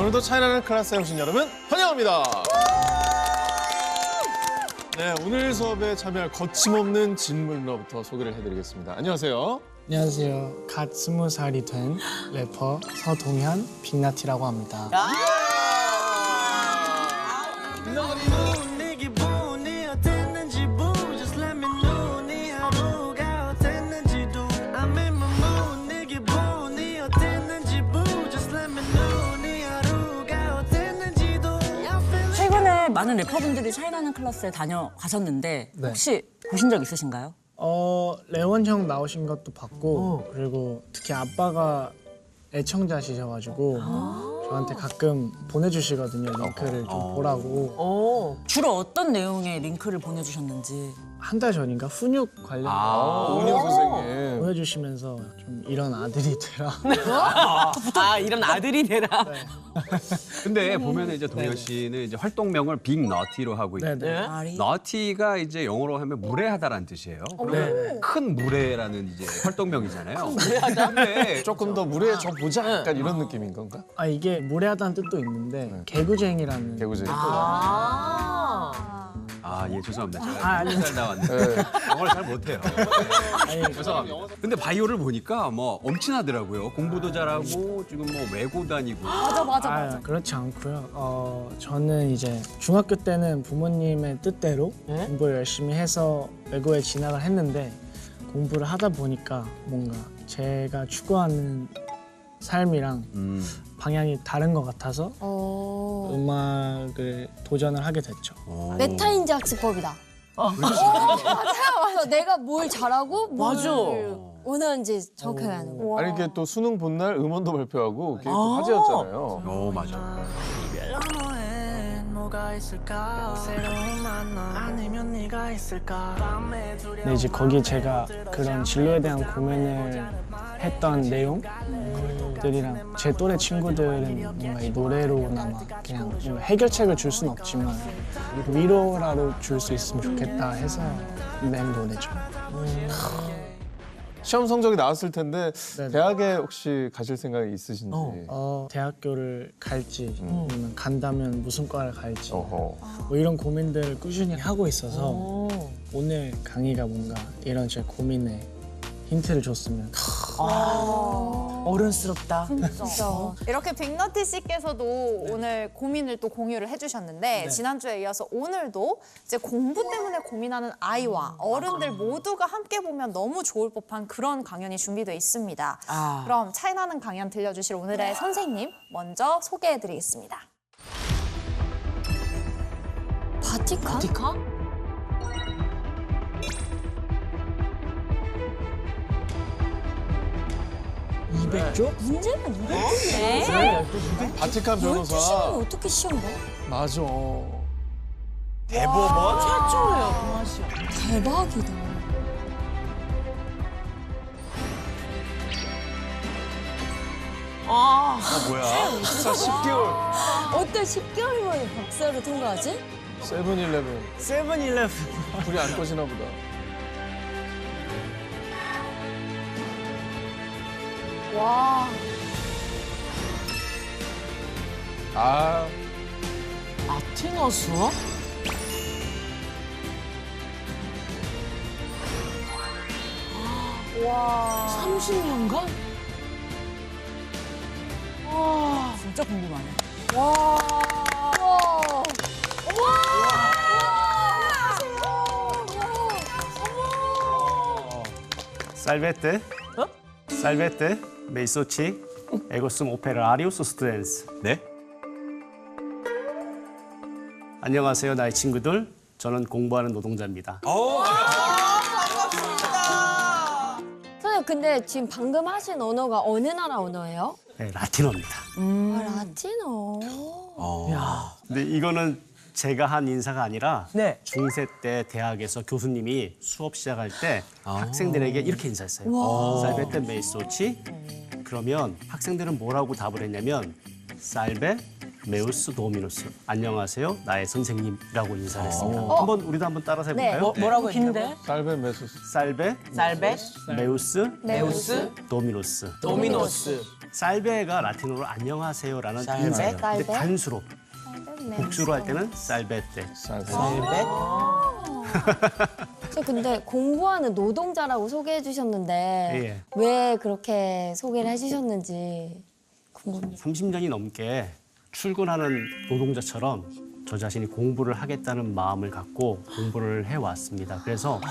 오늘도 차이나는 클래스에 오신 여러분 환영합니다. 네, 오늘 수업에 참여할 거침없는 질문으로부터 소개를 해드리겠습니다. 안녕하세요. 안녕하세요. 갓 20살이 된 래퍼 서동현 빅나티라고 합니다. 최근에 많은 래퍼분들이 차이나는 클래스에 다녀가셨는데 네. 혹시 보신 적 있으신가요? 레원 형 나오신 것도 봤고 그리고 특히 아빠가 애청자시셔가지고 저한테 가끔 보내주시거든요. 링크를 좀 보라고. 주로 어떤 내용의 링크를 보내주셨는지. 한 달 전인가 훈육 관련 운영 선생님. 보내주시면서 좀 이런 아들이 되라. 이런 아들이 되라. 근데 보면 이제 동현 씨는 이제 활동명을 빅너티로 하고 있고 네네. 너티가 이제 영어로 하면 무례하다라는 뜻이에요. 네네. 큰 무례라는 이제 활동명이잖아요. 무례하다. 근데 조금 더 무례해져 보자. 약간 이런 느낌인 건가? 이게 무례하다는 뜻도 있는데 개구쟁이라는 개구쟁이. 예, 죄송합니다. 제가 아닙니다. 잘 나왔는데 영어를 잘 못해요. 죄송합니다. 근데 바이오를 보니까 뭐 엄친하더라고요. 공부도 잘하고 지금 뭐 외고 다니고. 그렇지 않고요. 저는 이제 중학교 때는 부모님의 뜻대로 공부를 열심히 해서 외고에 진학을 했는데 공부를 하다 보니까 뭔가 제가 추구하는 삶이랑 방향이 다른 것 같아서 음악을 도전을 하게 됐죠. 메타인지 학습법이다. 맞아요. 내가 뭘 잘하고 뭘 원하는지 정확하게 아는 거. 아니 이게 또 수능 본날 음원도 발표하고 그게 또 화제였잖아요. 맞아. 근데 이제 거기에 제가 그런 진로에 대한 고민을 했던 내용들이랑 제 또래 친구들은 뭔가 이 노래로나마 그냥 뭔가 해결책을 줄 수는 없지만 위로라도 줄 수 있으면 좋겠다 해서 낸 노래죠. 시험 성적이 나왔을 텐데 네네. 대학에 혹시 가실 생각이 있으신지. 대학교를 갈지 아니면 간다면 무슨 과를 갈지 어허. 뭐 이런 고민들을 꾸준히 하고 있어서 오늘 강의가 뭔가 이런 제 고민에 힌트를 줬으면 어른스럽다. 이렇게 빅너티 씨께서도 오늘 고민을 또 공유를 해주셨는데 지난주에 이어서 오늘도 이제 공부 때문에 고민하는 아이와 어른들 모두가 함께 보면 너무 좋을 법한 그런 강연이 준비되어 있습니다. 그럼 차이나는 강연 들려주실 오늘의 선생님 먼저 소개해드리겠습니다. 바티칸? 200조? 문제가 200조인데? 바티칸 12시간 변호사. 어떻게 시험 봐? 맞아. 대박이다. 뭐야? 진짜 10개월. 어때 10개월 만에 박사를 통과하지? 세븐일레븐. 세븐일레븐. 불이 안 꺼지나 보다. 와, 아, 아티너 수업? 와. 30년간? 와, 진짜 궁금하네. 와. Salvete, salvete, 메이소치, 에고숨 오페라 아리우스 스튜던스. 네? 안녕하세요, 나의 친구들. 저는 공부하는 노동자입니다. 선생님 근데 지금 방금 하신 언어가 어느 나라 언어예요? 네, 라틴어입니다. 라틴어. 근데 이거는 제가 한 인사가 아니라 네. 중세 때 대학에서 교수님이 수업 시작할 때 학생들에게 이렇게 인사했어요. 살베테 메이소치. 그러면 학생들은 뭐라고 답을 했냐면 살베 메우스 도미노스. 안녕하세요, 나의 선생님이라고 인사를 했습니다. 한번 우리도 한번 따라서 해볼까요? 뭐라고 했는데? 살벤 메소스. 살베 살베, 메우스 메우스, 도미노스. 도미노스. 쌀베가 라틴어로 안녕하세요라는 쌀베? 인사. 근데 쌀베? 단수로 복수로 할 때는 쌀베떼. 쌀백? 저 근데 공부하는 노동자라고 소개해 주셨는데 예. 왜 그렇게 소개를 해주셨는지 궁금해요. 30년이 넘게 출근하는 노동자처럼 저 자신이 공부를 하겠다는 마음을 갖고 공부를 해왔습니다. 그래서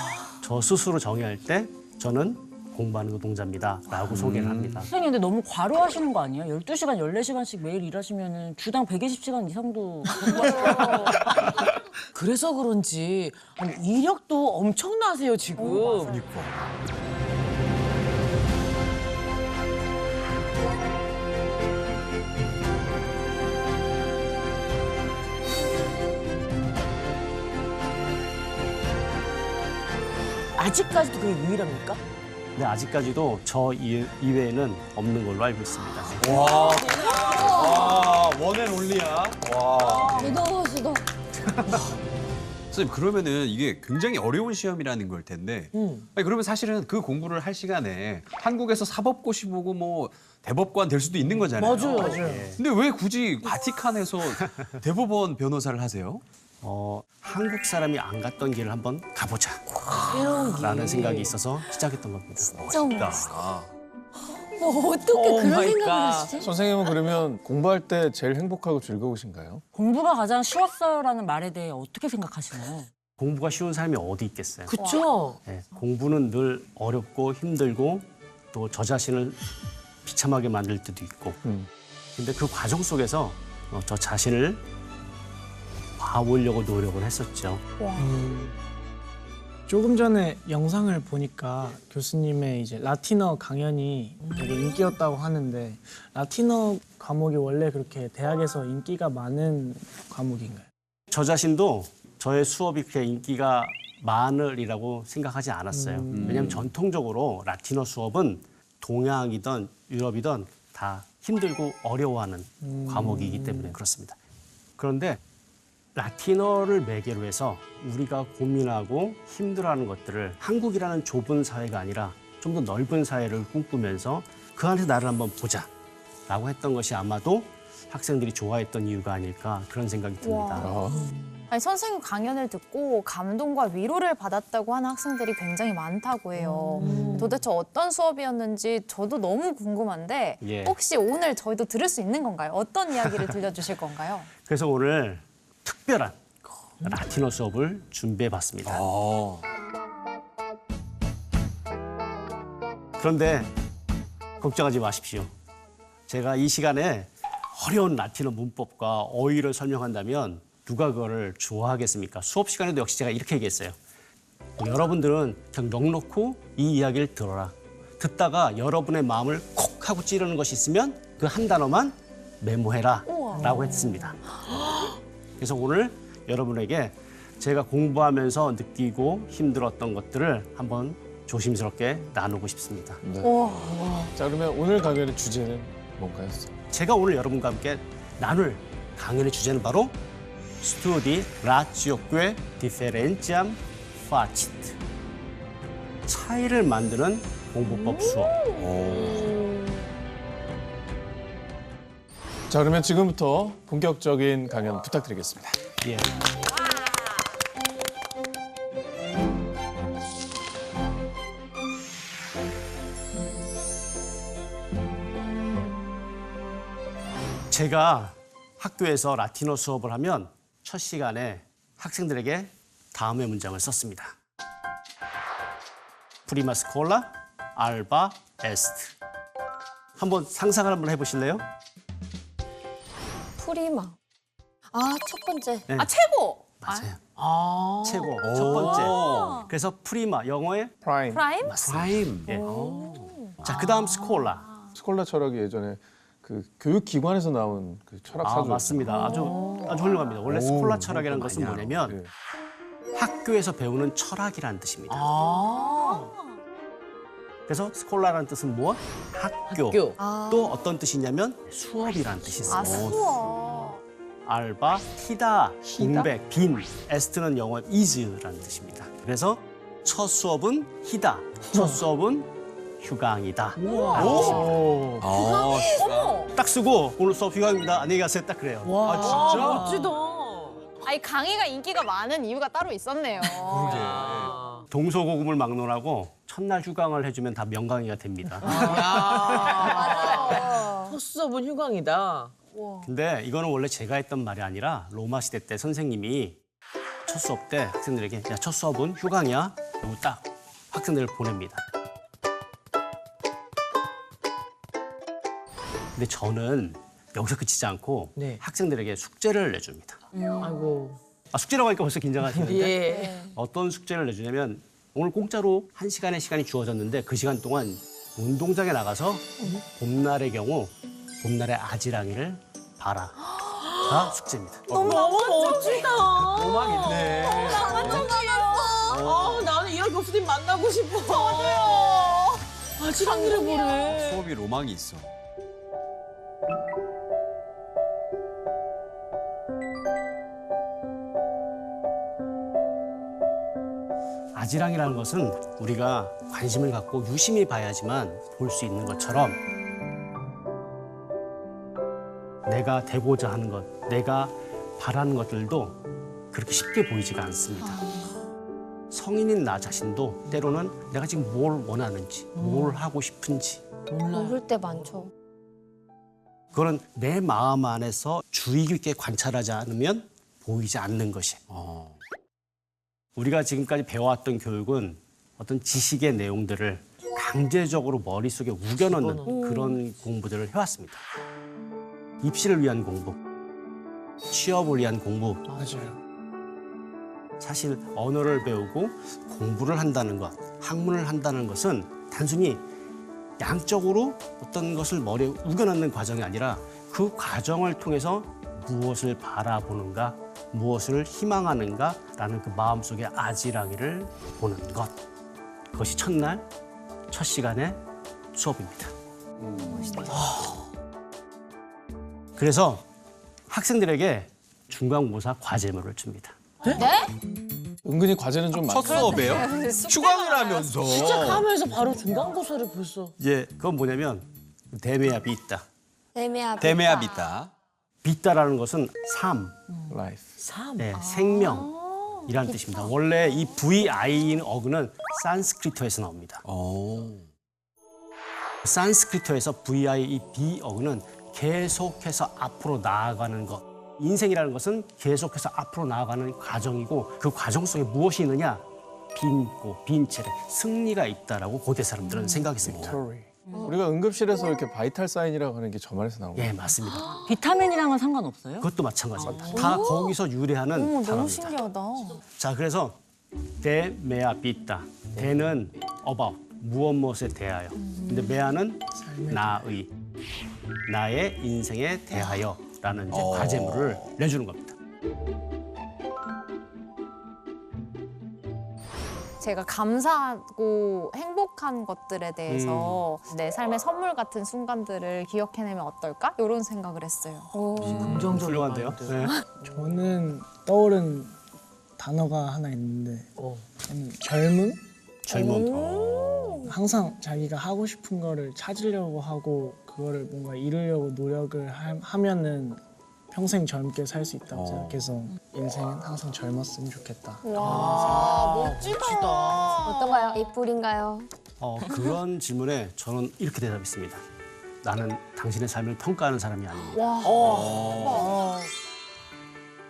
저 스스로 정의할 때 저는 공부하는 노동자입니다라고 소개를 합니다. 선생님 근데 너무 과로하시는 거 아니에요? 12시간, 14시간씩 매일 일하시면 주당 120시간 이상도 공부하시고. 그래서 그런지 아니, 이력도 엄청나세요 지금. 아직까지도 그게 유일합니까? 근데 아직까지도 저 이외에는 없는 걸로 알고 있습니다. 와, 원앤올리야. 와. 대단하시다. 선생님 그러면은 이게 굉장히 어려운 시험이라는 걸 텐데 아니, 그러면 사실은 그 공부를 할 시간에 한국에서 사법고시 보고 뭐 대법관 될 수도 있는 거잖아요. 맞아요. 근데 왜 굳이 바티칸에서 대법원 변호사를 하세요? 한국 사람이 안 갔던 길을 한번 가보자라는 생각이 있어서 시작했던 겁니다. 뭐 어떻게 그런 생각을 하시지? 선생님은 그러면 공부할 때 제일 행복하고 즐거우신가요? 공부가 가장 쉬웠어요라는 말에 대해 어떻게 생각하시나요? 공부가 쉬운 삶이 어디 있겠어요? 그쵸? 네, 공부는 늘 어렵고 힘들고 또 저 자신을 비참하게 만들 때도 있고 근데 그 과정 속에서 저 자신을 봐보려고 노력을 했었죠. 조금 전에 영상을 보니까 교수님의 이제 라틴어 강연이 되게 인기였다고 하는데 라틴어 과목이 원래 그렇게 대학에서 인기가 많은 과목인가요? 저 자신도 저의 수업이 그렇게 인기가 많으리라고 생각하지 않았어요. 왜냐하면 전통적으로 라틴어 수업은 동양이든 유럽이든 다 힘들고 어려워하는 과목이기 때문에 그렇습니다. 그런데 라틴어를 매개로 해서 우리가 고민하고 힘들어하는 것들을 한국이라는 좁은 사회가 아니라 좀 더 넓은 사회를 꿈꾸면서 그 안에서 나를 한번 보자라고 했던 것이 아마도 학생들이 좋아했던 이유가 아닐까 그런 생각이 듭니다. 아니, 선생님 강연을 듣고 감동과 위로를 받았다고 하는 학생들이 굉장히 많다고 해요. 도대체 어떤 수업이었는지 저도 너무 궁금한데 예. 혹시 오늘 저희도 들을 수 있는 건가요? 어떤 이야기를 들려주실 건가요? 그래서 오늘 특별한 라틴어 수업을 준비해봤습니다. 그런데 걱정하지 마십시오. 제가 이 시간에 어려운 라틴어 문법과 어휘를 설명한다면 누가 그거를 좋아하겠습니까? 수업 시간에도 역시 제가 이렇게 얘기했어요. 여러분들은 그냥 넉넉히 이 이야기를 들어라. 듣다가 여러분의 마음을 콕 하고 찌르는 것이 있으면 그 한 단어만 메모해라 라고 했습니다. 그래서 오늘 여러분에게 제가 공부하면서 느끼고 힘들었던 것들을 한번 조심스럽게 나누고 싶습니다. 네. 자, 그러면 오늘 강연의 주제는 뭔가요? 제가 오늘 여러분과 함께 나눌 강연의 주제는 바로 Studi ratioque differentiam facit. 차이를 만드는 공부법 수업. 자, 그러면 지금부터 본격적인 강연 부탁드리겠습니다. 예. 제가 학교에서 라틴어 수업을 하면 첫 시간에 학생들에게 다음의 문장을 썼습니다. 프리마 스콜라 알바 에스트. 한번 상상을 한번 해보실래요? 프리마. 아, 첫 번째. 네. 아, 최고! 맞아요. 최고, 첫 번째. 그래서 프리마, 영어의 프라임. 프라임? 프라임. 예. 자, 그 다음 스콜라. 스콜라 철학이 예전에 그 교육기관에서 나온 그 철학 사주. 맞습니다. 아주 훌륭합니다. 원래 스콜라 철학이라는 그거 것은 많이 뭐냐면 예. 학교에서 배우는 철학이라는 뜻입니다. 그래서 스콜라라는 뜻은 무엇? 학교. 또 어떤 뜻이 있냐면 수업이라는 뜻이 있어요. 아, 수업. 알바, 히다, 공백, 빈, 에스트는 영어 is라는 뜻입니다. 그래서 첫 수업은 히다, 첫 수업은 휴강이다. 오. 딱 쓰고 오늘 수업 휴강입니다. 안녕히 가세요. 딱 그래요. 와, 진짜? 멋지다. 아니 강의가 인기가 많은 이유가 따로 있었네요. 동서고금을 막론하고 첫날 휴강을 해주면 다 명강의가 됩니다. 첫 수업은 휴강이다. 근데 이거는 원래 제가 했던 말이 아니라 로마 시대 때 선생님이 첫 수업 때 학생들에게 야, 첫 수업은 휴강이야. 그리고 딱 학생들을 보냅니다. 근데 저는 여기서 그치지 않고 네. 학생들에게 숙제를 내줍니다. 아이고. 숙제라고 하니까 벌써 긴장하시는데 예. 어떤 숙제를 내주냐면 오늘 공짜로 1시간의 시간이 주어졌는데 그 시간 동안 운동장에 나가서 봄날의 경우 봄날의 아지랑이를 봐라. 가 숙제입니다. 너무 멋지다. 음악 있네. 나는 이런 교수님 만나고 싶어. 저도요. 아지랑이를 보래. 수업이 로망이 있어. 아지랑이라는 것은 우리가 관심을 갖고 유심히 봐야지만 볼 수 있는 것처럼 내가 되고자 하는 것, 내가 바라는 것들도 그렇게 쉽게 보이지가 않습니다. 성인인 나 자신도 때로는 내가 지금 뭘 원하는지, 뭘 하고 싶은지 모를 때 많죠. 그거는 내 마음 안에서 주의 깊게 관찰하지 않으면 보이지 않는 것이. 우리가 지금까지 배워왔던 교육은 어떤 지식의 내용들을 강제적으로 머릿속에 우겨넣는 그런 공부들을 해왔습니다. 입시를 위한 공부, 취업을 위한 공부. 맞아요. 사실 언어를 배우고 공부를 한다는 것, 학문을 한다는 것은 단순히 양적으로 어떤 것을 머리에 우겨넣는 과정이 아니라 그 과정을 통해서 무엇을 바라보는가, 무엇을 희망하는가라는 그 마음속의 아지랑이를 보는 것. 그것이 첫날, 첫 시간의 수업입니다. 그래서 학생들에게 중간고사 과제물을 줍니다. 은근히 과제는 좀 첫 많죠. 수업이에요? 휴강이라면서. 시작하면서 바로 중간고사를 벌써. 예, 그건 뭐냐면 대매야 빗다. 대매야 비다. 빗다라는 것은 삶, 라이프. 네, 생명이라는 뜻입니다. 원래 이 VI인 어근은 산스크리트어에서 나옵니다. 산스크리트어에서 VI 이 B 어근은 계속해서 앞으로 나아가는 것. 인생이라는 것은 계속해서 앞으로 나아가는 과정이고 그 과정 속에 무엇이 있느냐? 빈고, 빈체레, 승리가 있다라고 고대 사람들은 생각했습니다. 스토리. 우리가 응급실에서 이렇게 바이탈 사인이라고 하는 게 저 말에서 나온 거예요. 예, 맞습니다. 비타민이랑은 상관없어요? 그것도 마찬가지입니다. 다 거기서 유래하는 너무 단어입니다. 신기하다. 자, 그래서 대매야 빗다. 대는 about, 무엇에 대하여. 근데 매야는 나의, 나의 인생에 대하여라는 이제 과제물을 내주는 겁니다. 제가 감사하고 행복한 것들에 대해서 내 삶의 선물 같은 순간들을 기억해내면 어떨까? 이런 생각을 했어요. 긍정적으로. 훌륭한데요? 네. 저는 떠오른 단어가 하나 있는데 저는 젊음? 젊음. 항상 자기가 하고 싶은 거를 찾으려고 하고 그거를 뭔가 이루려고 노력을 하면은 평생 젊게 살 수 있다고 생각해서 인생은 항상 젊었으면 좋겠다. 와, 멋지다. 어떤가요? 에이뿔인가요? 그런 질문에 저는 이렇게 대답했습니다. 나는 당신의 삶을 평가하는 사람이 아닙니다.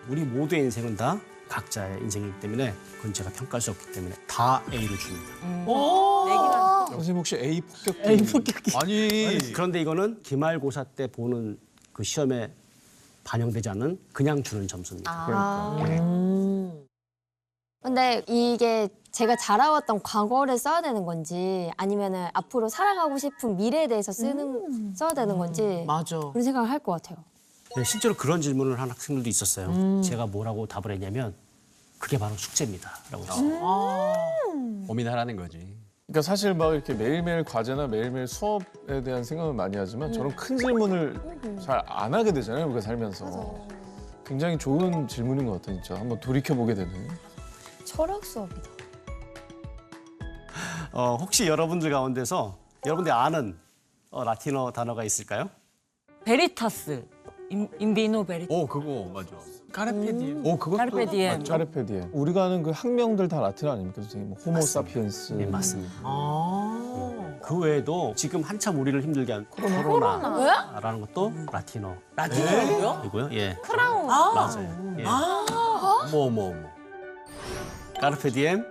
우리 모두의 인생은 다 각자의 인생이기 때문에 그건 제가 평가할 수 없기 때문에 다 A를 줍니다. 선생님 혹시 A 폭격기? 에이 폭격기. 아니. 그런데 이거는 기말고사 때 보는 그 시험에 반영되지 않는 그냥 주는 점수입니다. 근데 이게 제가 자라왔던 과거를 써야 되는 건지 아니면은 앞으로 살아가고 싶은 미래에 대해서 써야 되는 건지 맞아. 그런 생각을 할 것 같아요. 네, 실제로 그런 질문을 한 학생들도 있었어요. 제가 뭐라고 답을 했냐면 그게 바로 숙제입니다라고 했어요. 고민하라는 거지. 그러니까 사실 막 이렇게 매일매일 과제나 매일매일 수업에 대한 생각은 많이 하지만 저런 큰 질문을 잘 안 하게 되잖아요, 우리가 살면서. 굉장히 좋은 질문인 것 같아요, 진짜. 한번 돌이켜보게 되는. 철학 수업이다. 혹시 여러분들 가운데서 여러분들 아는 라틴어 단어가 있을까요? 베리타스. 인비노 베리타스. 오 그거 맞아. 까르페디엠. 오 그것도 카르페 디엠. 까르페디엠. 우리가 아는 그 학명들 다 라틴어 아닙니까 선생님? 뭐 호모사피엔스. 예, 맞습니다. 아. 그 외에도 지금 한참 우리를 힘들게 한 코로나라는 것도 라틴어. 라틴어요? 이고요. 예. 크라운. 맞아요. 예. 뭐. 까르페디엠,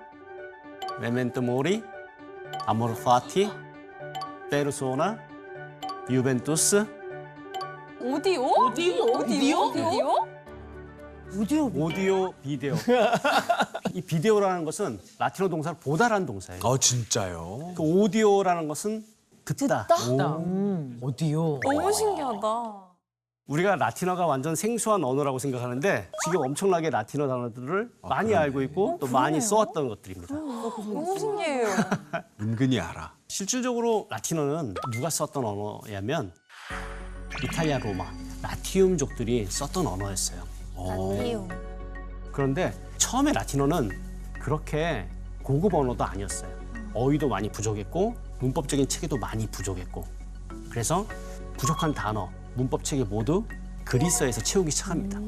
메멘토 모리, 아모르 파티, 페르소나, 유벤투스, 오디오? 오디오, 비디오. 이 비디오라는 것은 라틴어 동사를 보다라는 동사예요. 진짜요? 그 오디오라는 것은 듣다. 어디요? 너무 신기하다. 우리가 라틴어가 완전 생소한 언어라고 생각하는데 지금 엄청나게 라틴어 단어들을 많이 알고 있고 또 많이 써왔던 것들입니다. 너무 신기해요. 은근히 알아. 실질적으로 라틴어는 누가 썼던 언어냐면 이탈리아 로마, 라티움족들이 썼던 언어였어요. 라티움. 그런데 처음에 라틴어는 그렇게 고급 언어도 아니었어요. 어휘도 많이 부족했고 문법적인 체계도 많이 부족했고 그래서 부족한 단어, 문법 체계 모두 그리스어에서 채우기 시작합니다.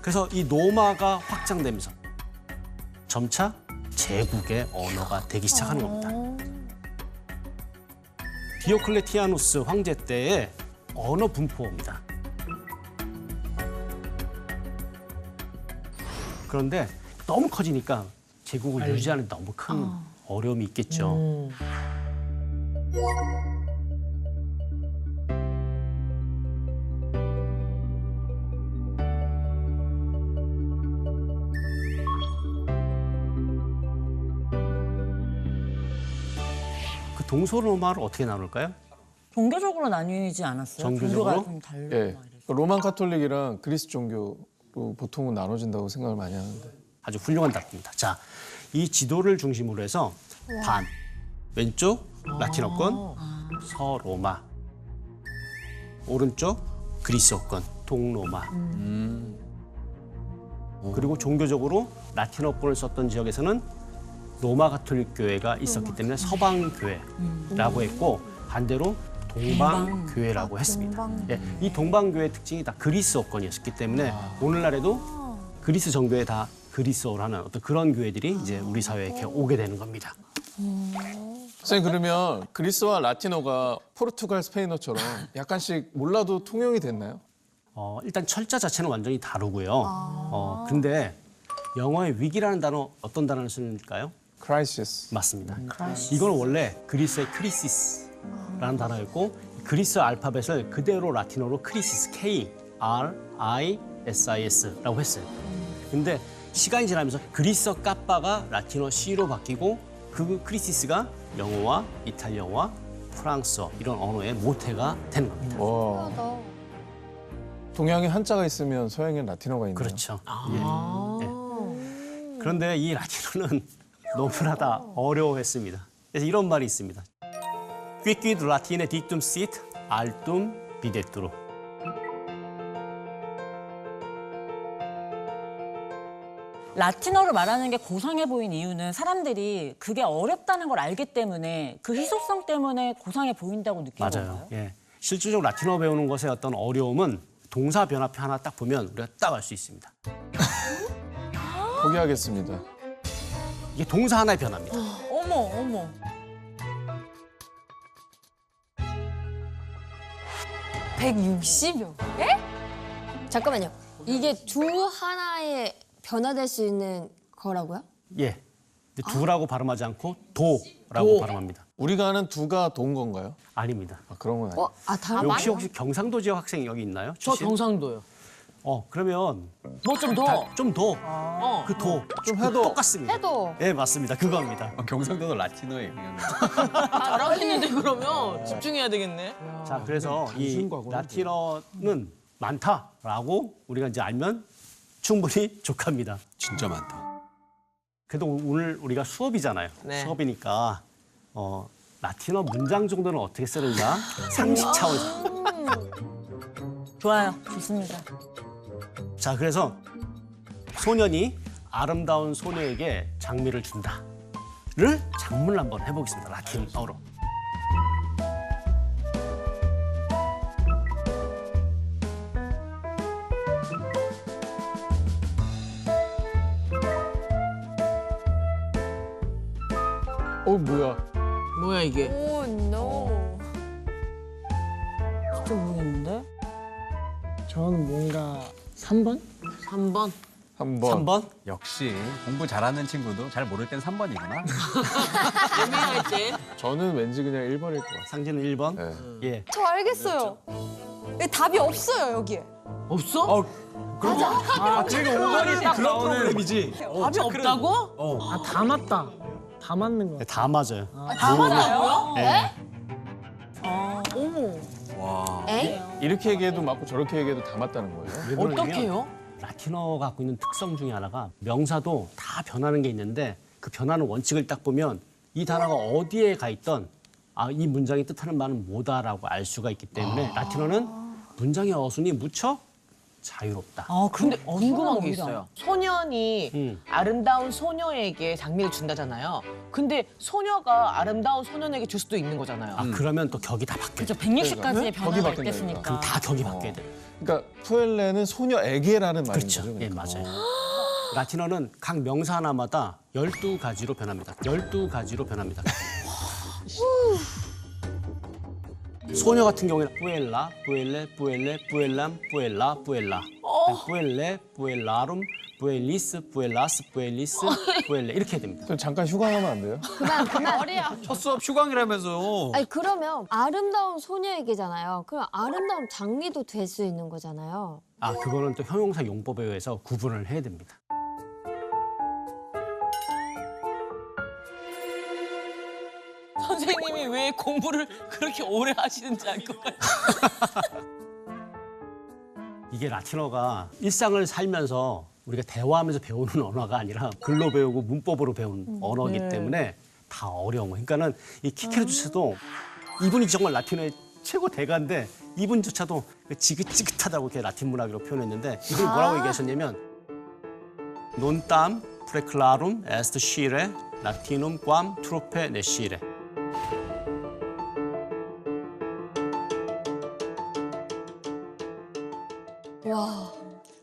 그래서 이 노마가 확장되면서 점차 제국의 언어가 되기 시작하는 겁니다. 디오클레티아누스 황제 때의 언어 분포입니다. 그런데 너무 커지니까 제국을 유지하는 데 너무 큰 어려움이 있겠죠. 그 동서로마를 어떻게 나눌까요? 종교적으로 나뉘지 않았어요? 종교적으로? 종교가 좀 다르고 예. 막 이래서. 로만 카톨릭이랑 그리스 종교로 보통은 나눠진다고 생각을 많이 하는데. 아주 훌륭한 답입니다. 자, 이 지도를 중심으로 해서 반, 왼쪽 라틴어권, 서로마, 오른쪽 그리스어권, 동로마. 그리고 종교적으로 라틴어권을 썼던 지역에서는 로마 가톨릭 교회가 있었기 때문에 서방 교회라고 했고 반대로 동방 교회라고 했습니다. 예, 이 동방 교회의 특징이 다 그리스어권이었기 때문에 오늘날에도 그리스 정교회 다 그리스어로 하는 어떤 그런 교회들이 이제 우리 사회에 이렇게 오게 되는 겁니다. 선생님 그러면 그리스와 라틴어가 포르투갈, 스페인어처럼 약간씩 몰라도 통용이 됐나요? 일단 철자 자체는 완전히 다르고요. 근데 영어의 위기라는 단어 어떤 단어를 쓰는일까요? 크라이시스. 맞습니다. 이거는 원래 그리스의 크리시스라는 단어였고 그리스 알파벳을 그대로 라틴어로 크리시스, K-R-I-S-I-S라고 했어요. 근데 시간이 지나면서 그리스어 까빠가 라틴어 C로 바뀌고 그 크리시스가 영어와 이탈리아와 프랑스어 이런 언어의 모태가 되는 겁니다. 와. 동양에 한자가 있으면 서양엔 라틴어가 있네요. 그렇죠. 예. 그런데 이 라틴어는 너무나 다 어려워했습니다. 그래서 이런 말이 있습니다. Quicquid latine dictum sit, altum videtur. 라틴어를 말하는 게 고상해 보인 이유는 사람들이 그게 어렵다는 걸 알기 때문에 그 희소성 때문에 고상해 보인다고 느낀 맞아요. 건가요? 예. 실질적으로 라틴어 배우는 것의 어떤 어려움은 동사 변화표 하나 딱 보면 우리가 딱 알 수 있습니다. 포기하겠습니다. 이게 동사 하나의 변화입니다. 어머. (160여) 잠깐만요. 이게 두 하나의 변화될 수 있는 거라고요? 예. 근데 두라고 발음하지 않고 도라고 발음합니다. 우리가 아는 두가 돈 건가요? 아닙니다. 아, 그런 건 아니에요. 다른 혹시 경상도 지역 학생 여기 있나요? 저 경상도요. 그러면 뭐 좀 더. 좀 더. 그 도. 좀 해도. 똑같습니다. 해도 예, 맞습니다. 그거입니다. 경상도는 라틴어예요. 그냥. 잘하겠는데 그러면 집중해야 되겠네. 자, 그래서 이 라틴어는 많다라고 우리가 이제 알면 충분히 족합니다. 진짜 많다. 그래도 오늘 우리가 수업이잖아요. 네. 수업이니까 라틴어 문장 정도는 어떻게 쓰는가 상식 차원에서. 좋아요. 좋습니다. 자, 그래서 소년이 아름다운 소녀에게 장미를 준다를 작문을 한번 해보겠습니다. 라틴어로. 뭐야? 뭐야 이게? 오, 노. 진짜 모르겠는데? 저는 뭔가 3번? 3번. 한번 3번? 역시 공부 잘하는 친구도 잘 모를 땐 3번이구나. 예민할 때. 저는 왠지 그냥 1번일 것 같아요. 상진은 1번? 네. 예. 저 알겠어요. 여기 답이 없어요, 여기에. 없어? 지금 5번이 딱 그런 프로그램이지. 답이 없다고? 아, 다 맞다. 다 맞는 거 같아. 다 맞아요. 다 맞아요? 예. 어머. 와. 에? 이렇게 얘기해도 맞고 저렇게 얘기해도 다 맞다는 거예요. 왜 그러냐면 어떻게요? 라틴어가 갖고 있는 특성 중에 하나가 명사도 다 변하는 게 있는데 그 변하는 원칙을 딱 보면 이 단어가 어디에 가 있던 이 문장이 뜻하는 말은 뭐다라고 알 수가 있기 때문에 라틴어는 문장의 어순이 무척 자유롭다. 근데 궁금한 게 오히려. 있어요. 소년이 아름다운 소녀에게 장미를 준다잖아요. 근데 소녀가 아름다운 소년에게 줄 수도 있는 거잖아요. 그러면 또 격이 다 바뀌어요. 그죠, 160가지의 네? 변화가 거기 바뀌는 있겠으니까. 그럼 다 격이 바뀌어야 돼요. 그러니까 푸엘레는 소녀에게라는 말인 그렇죠. 거죠. 예, 그러니까. 맞아요. 라틴어는 각 명사 하나마다 12가지로 변합니다. 12가지로 변합니다. 소녀 같은 경우에는 뿌엘라, 뿌엘레, 뿌엘레, 뿌엘람, 뿌엘라, 뿌엘라. 뿌엘레, 뿌엘라룸, 뿌엘리스, 뿌엘라스, 뿌엘리스, 뿌엘레 이렇게 해야 됩니다. 저 잠깐 휴강하면 안 돼요? 머리야. 첫 수업 휴강이라면서. 아니 그러면 아름다운 소녀에게잖아요. 그럼 아름다운 장미도 될 수 있는 거잖아요. 그거는 또 형용사 용법에 의해서 구분을 해야 됩니다. 선생님이 왜 공부를 그렇게 오래 하시는지 알 것 같아요. 이게 라틴어가 일상을 살면서 우리가 대화하면서 배우는 언어가 아니라 글로 배우고 문법으로 배운 언어이기 때문에 다 어려운 거예요. 그러니까는 이 키케르주스도 이분이 정말 라틴어의 최고 대가인데 이분조차도 지긋지긋하다고 이렇게 라틴 문학으로 표현했는데 이분이 뭐라고 얘기하셨냐면 Non tam preclarum est scire latinum quam truppe nescire. 와.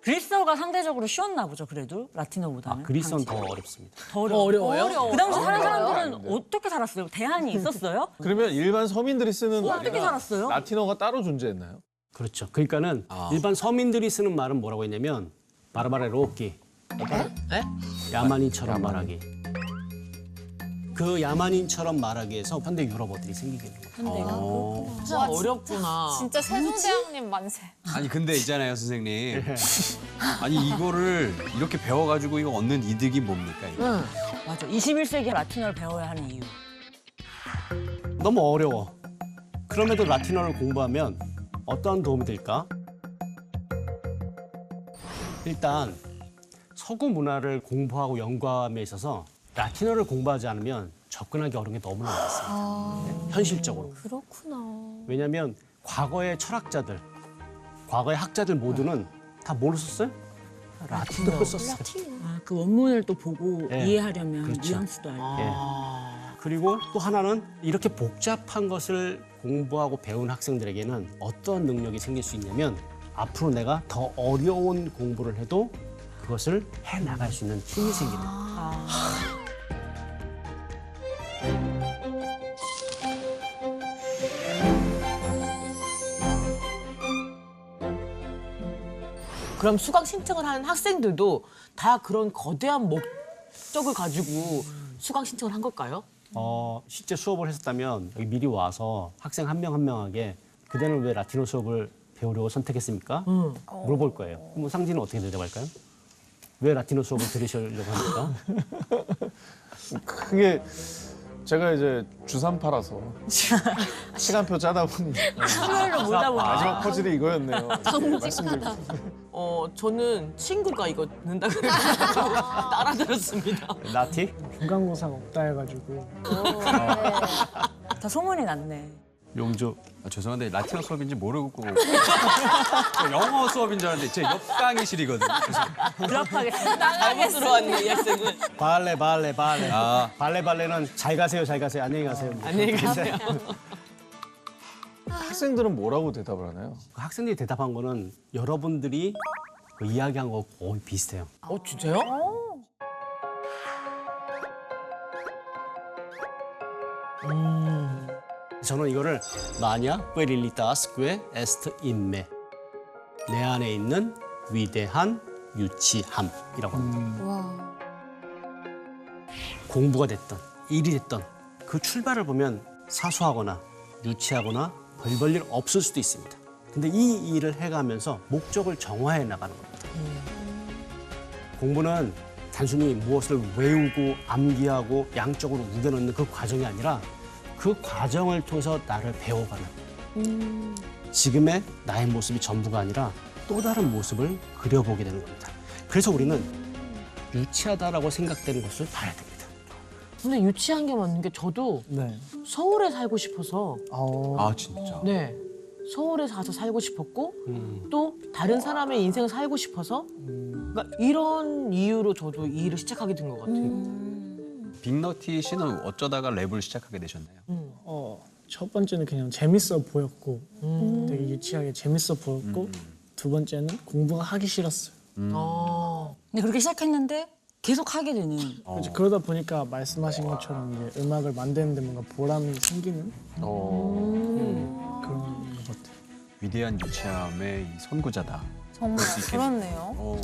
그리스어가 상대적으로 쉬웠나 보죠, 그래도 라틴어보다는. 그리스어는 더 어렵습니다. 더 어려워요? 그 당시 사는 사람들은 어려워요. 어떻게 살았어요? 대안이 있었어요? 그러면 일반 서민들이 쓰는 어떻게 말이랑 살았어요? 라틴어가 따로 존재했나요? 그렇죠. 그러니까는 일반 서민들이 쓰는 말은 뭐라고 했냐면 바르바레 로끼, 야만인처럼 말하기. 그 야만인처럼 말하기에서 현대 유럽어들이 생기게 됩니다. 현대가. 진짜 어렵구나. 진짜 세종대왕님 만세. 아니 근데 있잖아요 선생님. 아니 이거를 이렇게 배워가지고 이거 얻는 이득이 뭡니까? 이게? 맞아. 21세기에 라틴어를 배워야 하는 이유. 너무 어려워. 그럼에도 라틴어를 공부하면 어떠한 도움이 될까? 일단 서구 문화를 공부하고 연구함에 있어서 라틴어를 공부하지 않으면 접근하기 어려운 게 너무나 많습니다. 현실적으로. 그렇구나. 왜냐하면 과거의 철학자들, 과거의 학자들 모두는 다 뭐로 썼어요? 라틴어로 썼어요. 그 원문을 또 보고 예. 이해하려면 그렇죠. 뉘앙스도 알고. 예. 그리고 또 하나는 이렇게 복잡한 것을 공부하고 배운 학생들에게는 어떤 능력이 생길 수 있냐면 앞으로 내가 더 어려운 공부를 해도 그것을 해나갈 수 있는 힘이 생기는 거예요. 그럼 수강 신청을 하는 학생들도 다 그런 거대한 목적을 가지고 수강 신청을 한 걸까요? 실제 수업을 했었다면 여기 미리 와서 학생 한 명 한 명에게 그대는 왜 라틴어 수업을 배우려고 선택했습니까? 물어볼 거예요. 그럼 상진은 어떻게 대답할까요? 왜 라틴어 수업을 들으시려고 합니까? 그게 제가 이제 주삼파라서 시간표 짜다 보니 수요일로 몰다 보니까. 마지막 퍼즐이 이거였네요. 말씀드리고 저는 친구가 이거 듣는다 그래가지고 따라 들었습니다. 라티? 중간고사가 없다 해가지고 다 소문이 났네. 용조. 죄송한데 라틴어 수업인지 모르고 저 영어 수업인 줄 알았는데 제 옆 강의실이거든요. 드랍하게 잘못 들어왔네, 이 학생은. 발레. 아. 발레는 잘 가세요. 안녕히 가세요. 안녕히 가세요. 학생들은 뭐라고 대답을 하나요? 그 학생들이 대답한 거는 여러분들이 그 이야기한 거 거의 비슷해요. 진짜요? 저는 이거를 마냐 푸에릴리타스que est in me. 내 안에 있는 위대한 유치함이라고 합니다. 와. 공부가 됐던 일이 됐던 그 출발을 보면 사소하거나 유치하거나 별 볼 일 없을 수도 있습니다. 근데 이 일을 해가면서 목적을 정화해 나가는 겁니다. 공부는 단순히 무엇을 외우고 암기하고 양적으로 우겨넣는 그 과정이 아니라 그 과정을 통해서 나를 배워가는 지금의 나의 모습이 전부가 아니라 또 다른 모습을 그려보게 되는 겁니다. 그래서 우리는 유치하다라고 생각되는 것을 봐야 됩니다. 근데 유치한 게 맞는 게 저도 네. 서울에 살고 싶어서 아 진짜. 네. 서울에 가서 살고 싶었고 또 다른 사람의 인생을 살고 싶어서 그러니까 이런 이유로 저도 이 일을 시작하게 된 것 같아요. 빅너티 씨는 어쩌다가 랩을 시작하게 되셨나요? 첫 번째는 그냥 재밌어 보였고 되게 유치하게 재밌어 보였고 두 번째는 공부가 하기 싫었어요. 근데 그렇게 시작했는데 계속 하게 되는. 이제 그러다 보니까 말씀하신 것처럼 이제 음악을 만드는데 뭔가 보람이 생기는 그런 것 같아요. 위대한 유치함의 이 선구자다. 정말 그렇네요.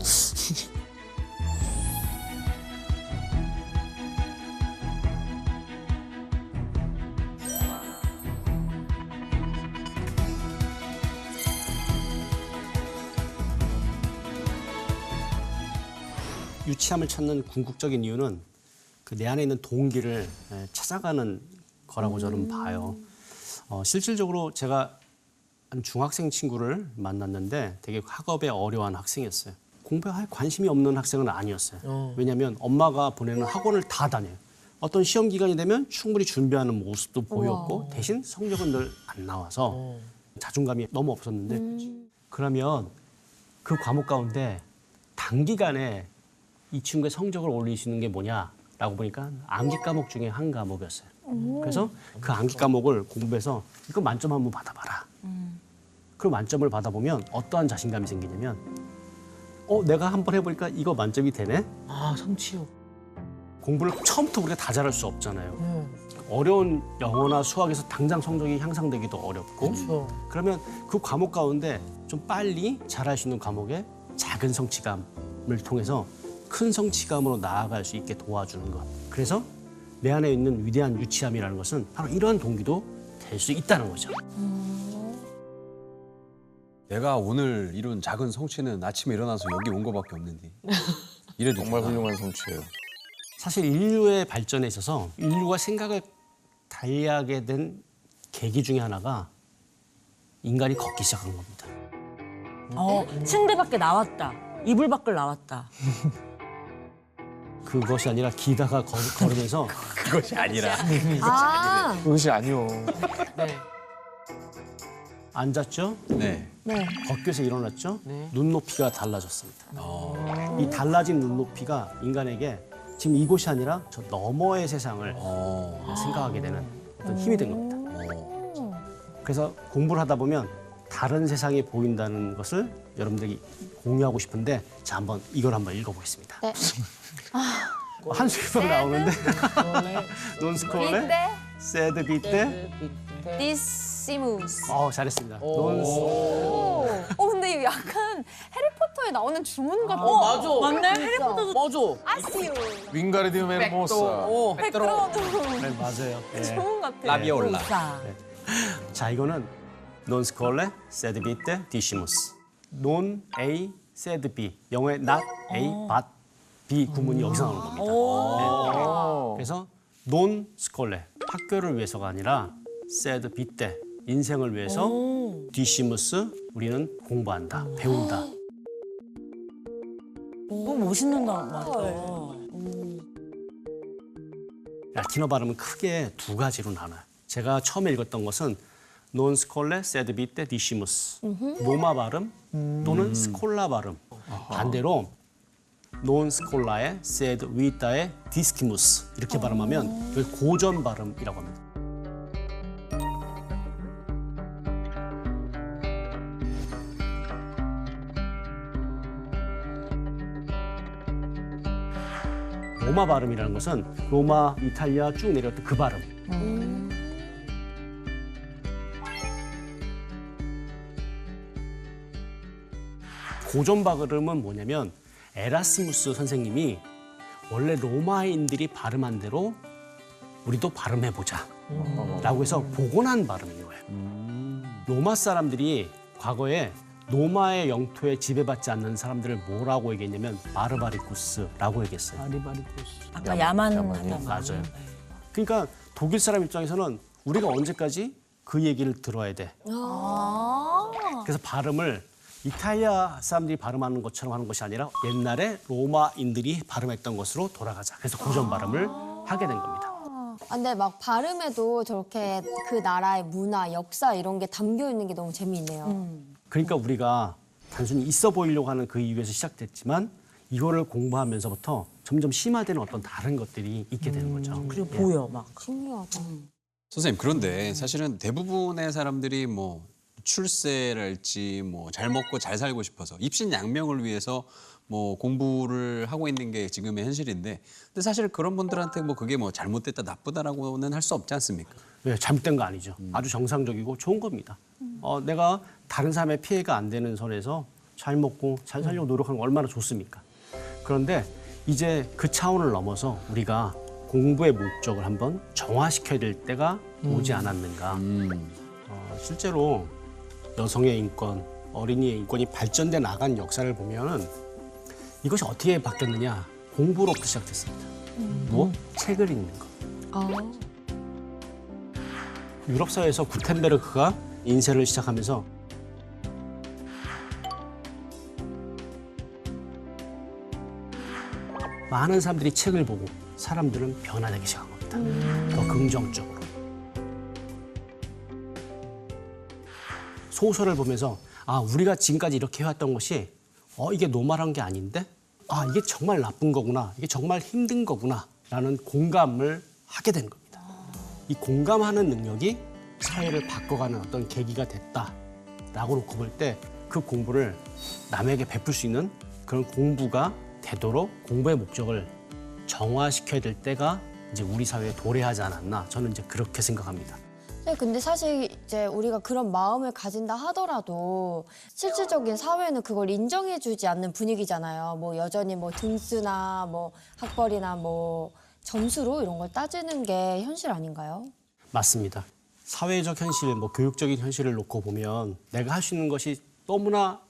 유치함을 찾는 궁극적인 이유는 그 내 안에 있는 동기를 찾아가는 거라고 저는 봐요. 실질적으로 제가 한 중학생 친구를 만났는데 되게 학업에 어려워하는 학생이었어요. 공부에 관심이 없는 학생은 아니었어요. 왜냐하면 엄마가 보내는 학원을 다 다녀요. 어떤 시험 기간이 되면 충분히 준비하는 모습도 보였고 대신 성적은 늘 안 나와서 자존감이 너무 없었는데 그러면 그 과목 가운데 단기간에 이 친구의 성적을 올릴 수 있는 게 뭐냐라고 보니까 암기 과목 중에 한 과목이었어요. 그래서 그 암기 과목을 공부해서 이거 만점 한번 받아봐라. 그 만점을 받아보면 어떠한 자신감이 생기냐면 내가 한번 해보니까 이거 만점이 되네? 아, 성취욕. 공부를 처음부터 우리가 다 잘할 수 없잖아요. 어려운 영어나 수학에서 당장 성적이 향상되기도 어렵고 그렇죠. 그러면 그 과목 가운데 좀 빨리 잘할 수 있는 과목에 작은 성취감을 통해서 큰 성취감으로 나아갈 수 있게 도와주는 것. 그래서 내 안에 있는 위대한 유치함이라는 것은 바로 이러한 동기도 될 수 있다는 거죠. 내가 오늘 이룬 작은 성취는 아침에 일어나서 여기 온 거밖에 없는데. 이래도 정말 되나? 훌륭한 성취예요. 사실 인류의 발전에 있어서 인류가 생각을 달리하게 된 계기 중에 하나가 인간이 걷기 시작한 겁니다. 침대 밖에 나왔다. 이불 밖을 나왔다. 그것이 아니라 기다가 걸으면서 그것이 아니라. 아, 그것이 아니요. 네. 앉았죠? 네. 네. 걷기에서 일어났죠? 네. 눈높이가 달라졌습니다. 이 달라진 눈높이가 인간에게 지금 이곳이 아니라 저 너머의 세상을 생각하게 되는 어떤 힘이 된 겁니다. 그래서 공부를 하다 보면 다른 세상이 보인다는 것을 여러분들이 공유하고 싶은데 자 한번 이걸 한번 읽어보겠습니다. 네. 한수입 나오는데 논스콜레 빈데 세드 비때 디시무스. 잘했습니다. 근데 이거 약간 해리포터에 나오는 주문 같은 맞아. 맞네? 해리포터도. 맞아. 아시오. 윙가르디움 에르모사. 백그라운드 네, 맞아요. 네. 주문 같아. 라비올라. 자 이거는 non scolle sed vitae discimus. non A sed B. 영어의 not A but B 구문이 여기서 나오는 겁니다. 네. 그래서 non scolle 학교를 위해서가 아니라 sed vitae 인생을 위해서 discimus 우리는 공부한다, 배운다. 너무 멋있는 말이다. 라틴어 발음은 크게 두 가지로 나눠요. 제가 처음에 읽었던 것은 non scolle sed vitae discimus. 로마 발음 또는 스콜라 발음. 반대로 non scollae sed vitae discimus 이렇게 발음하면 이걸 고전 발음이라고 합니다. 로마 발음이라는 것은 로마, 이탈리아 쭉 내려왔던 그 발음. 고전 발음은 뭐냐면 에라스무스 선생님이 원래 로마인들이 발음한 대로 우리도 발음해보자 라고 해서 복원한 발음인 거예요. 로마 사람들이 과거에 로마의 영토에 지배받지 않는 사람들을 뭐라고 얘기했냐면 바르바리쿠스라고 얘기했어요. 바리바리코스. 아까 야만하다. 맞아요. 그러니까 독일 사람 입장에서는 우리가 언제까지 그 얘기를 들어야 돼. 그래서 발음을 이탈리아 사람들이 발음하는 것처럼 하는 것이 아니라 옛날에 로마인들이 발음했던 것으로 돌아가자. 그래서 고전 발음을 하게 된 겁니다. 근데 막 발음에도 저렇게 그 나라의 문화, 역사 이런 게 담겨 있는 게 너무 재미있네요. 그러니까 우리가 단순히 있어 보이려고 하는 그 이유에서 시작됐지만 이거를 공부하면서부터 점점 심화되는 어떤 다른 것들이 있게 되는 거죠. 그리고 보여 막. 신기하다. 선생님 그런데 사실은 대부분의 사람들이 뭐 출세랄지 뭐 잘 먹고 잘 살고 싶어서 입신양명을 위해서 뭐 공부를 하고 있는 게 지금의 현실인데 근데 사실 그런 분들한테 뭐 그게 뭐 잘못됐다 나쁘다라고는 할 수 없지 않습니까? 네, 잘못된 거 아니죠. 아주 정상적이고 좋은 겁니다. 내가 다른 사람의 피해가 안 되는 선에서 잘 먹고 잘 살려고 노력하는 거 얼마나 좋습니까? 그런데 이제 그 차원을 넘어서 우리가 공부의 목적을 한번 정화시켜야 될 때가 오지 않았는가. 실제로 여성의 인권, 어린이의 인권이 발전돼 나간 역사를 보면은 이것이 어떻게 바뀌었느냐. 공부로부터 시작됐습니다. 뭐? 책을 읽는 것. 유럽 사회에서 구텐베르크가 인쇄를 시작하면서 많은 사람들이 책을 보고 사람들은 변화되기 시작한 겁니다. 더 긍정적으로. 소설을 보면서 우리가 지금까지 이렇게 해왔던 것이 이게 노멀한 게 아닌데 이게 정말 나쁜 거구나. 이게 정말 힘든 거구나. 라는 공감을 하게 된 겁니다. 이 공감하는 능력이 사회를 바꿔가는 어떤 계기가 됐다라고 놓고 볼 때 그 공부를 남에게 베풀 수 있는 그런 공부가 되도록 공부의 목적을 정화시켜야 될 때가 이제 우리 사회에 도래하지 않았나 저는 이제 그렇게 생각합니다. 네, 근데 사실 이제 우리가 그런 마음을 가진다 하더라도 실질적인 사회는 그걸 인정해주지 않는 분위기잖아요. 뭐 여전히 뭐 등수나 뭐 학벌이나 뭐 점수로 이런 걸 따지는 게 현실 아닌가요? 맞습니다. 사회적 현실, 뭐 교육적인 현실을 놓고 보면 내가 할 수 있는 것이 너무나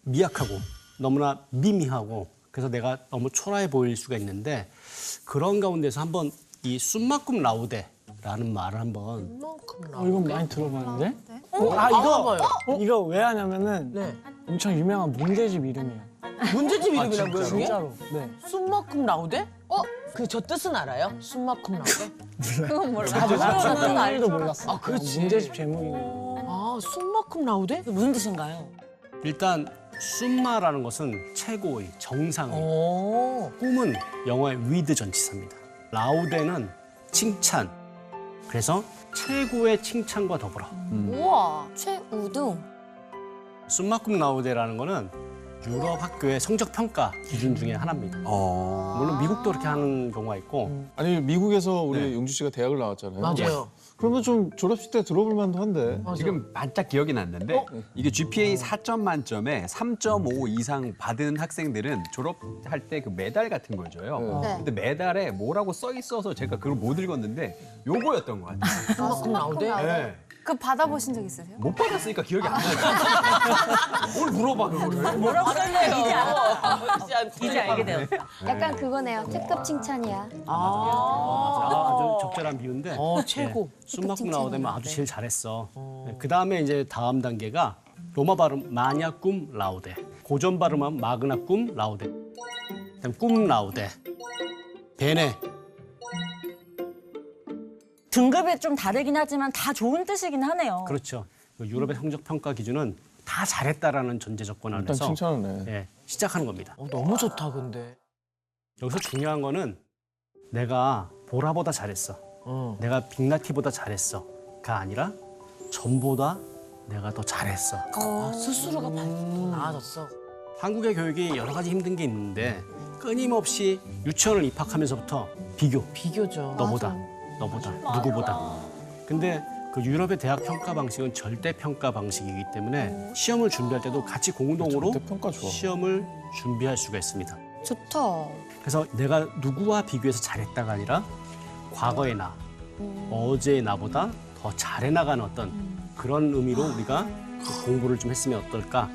미약하고 너무나 미미하고 그래서 내가 너무 초라해 보일 수가 있는데 그런 가운데서 한번 이 숨막꿈 라우데라는 말을 한번 이건 많이 들어봤는데? 이거 왜 하냐면은 네. 엄청 유명한 문제집 이름이에요. 문제집 이름이라고요, 이게? 진짜로. 네. 숨막꿈 라우데? 그 저 뜻은 알아요? 숨막꿈 라우데? 그건 몰라. 저는 알도 몰랐어. 아, 그렇지. 문제집 제목이고. 숨막꿈 라우데? 무슨 뜻인가요? 일단 숨마라는 것은 최고의 정상의 오. 꿈은 영어의 위드 전치사입니다. 라우데는 칭찬. 그래서 최고의 칭찬과 더불어 우와. 최우등. 숨마꿈 라우데라는 거는 유럽 학교의 성적 평가 기준 중에 하나입니다. 물론 미국도 그렇게 하는 경우가 있고 아니 미국에서 우리 네. 용주 씨가 대학을 나왔잖아요. 맞아요. 그러면 좀 졸업식 때 들어볼 만도 한데. 지금 반짝 기억이 났는데 이게 GPA 4점 만점에 3.5 이상 받은 학생들은 졸업할 때 그 메달 같은 걸 줘요. 네. 근데 메달에 뭐라고 써 있어서 제가 그걸 못 읽었는데 요거였던 것 같아요. 숨막꿈 라우데? 네. 그 받아보신 적 있으세요? 못 받았으니까 기억이 안 나요. 뭘 물어봐 그거를. 뭐라고 써있나요? 이제 알게 되었다. 약간 그거네요. 특급 칭찬이야. 아주 적절한 비유인데 최고. 숨막꿈 라우데면 아주 제일 잘했어. 그 다음에 이제 다음 단계가 로마 발음 마냐 꿈 라우데, 고전 발음은 마그나 꿈 라우데, 그다음 꿈 라우데, 베네. 등급이 좀 다르긴 하지만 다 좋은 뜻이긴 하네요. 그렇죠. 유럽의 성적 평가 기준은 다 잘했다라는 전제 조건 일단 안에서 칭찬을 해. 시작하는 겁니다. 너무 좋다, 근데. 여기서 중요한 거는 내가 보라보다 잘했어. 내가 빅나티보다 잘했어가 아니라 전보다 내가 더 잘했어. 스스로가 더 나아졌어. 한국의 교육이 여러 가지 힘든 게 있는데 끊임없이 유치원을 입학하면서부터 비교. 비교죠. 너보다, 누구보다. 근데 그 유럽의 대학 평가 방식은 절대 평가 방식이기 때문에 시험을 준비할 때도 같이 공동으로 절대 평가 좋아. 시험을 준비할 수가 있습니다. 좋다. 그래서 내가 누구와 비교해서 잘했다가 아니라 과거의 나, 어제의 나보다 더 잘해 나가는 어떤 그런 의미로 우리가 공부를 좀 했으면 어떨까.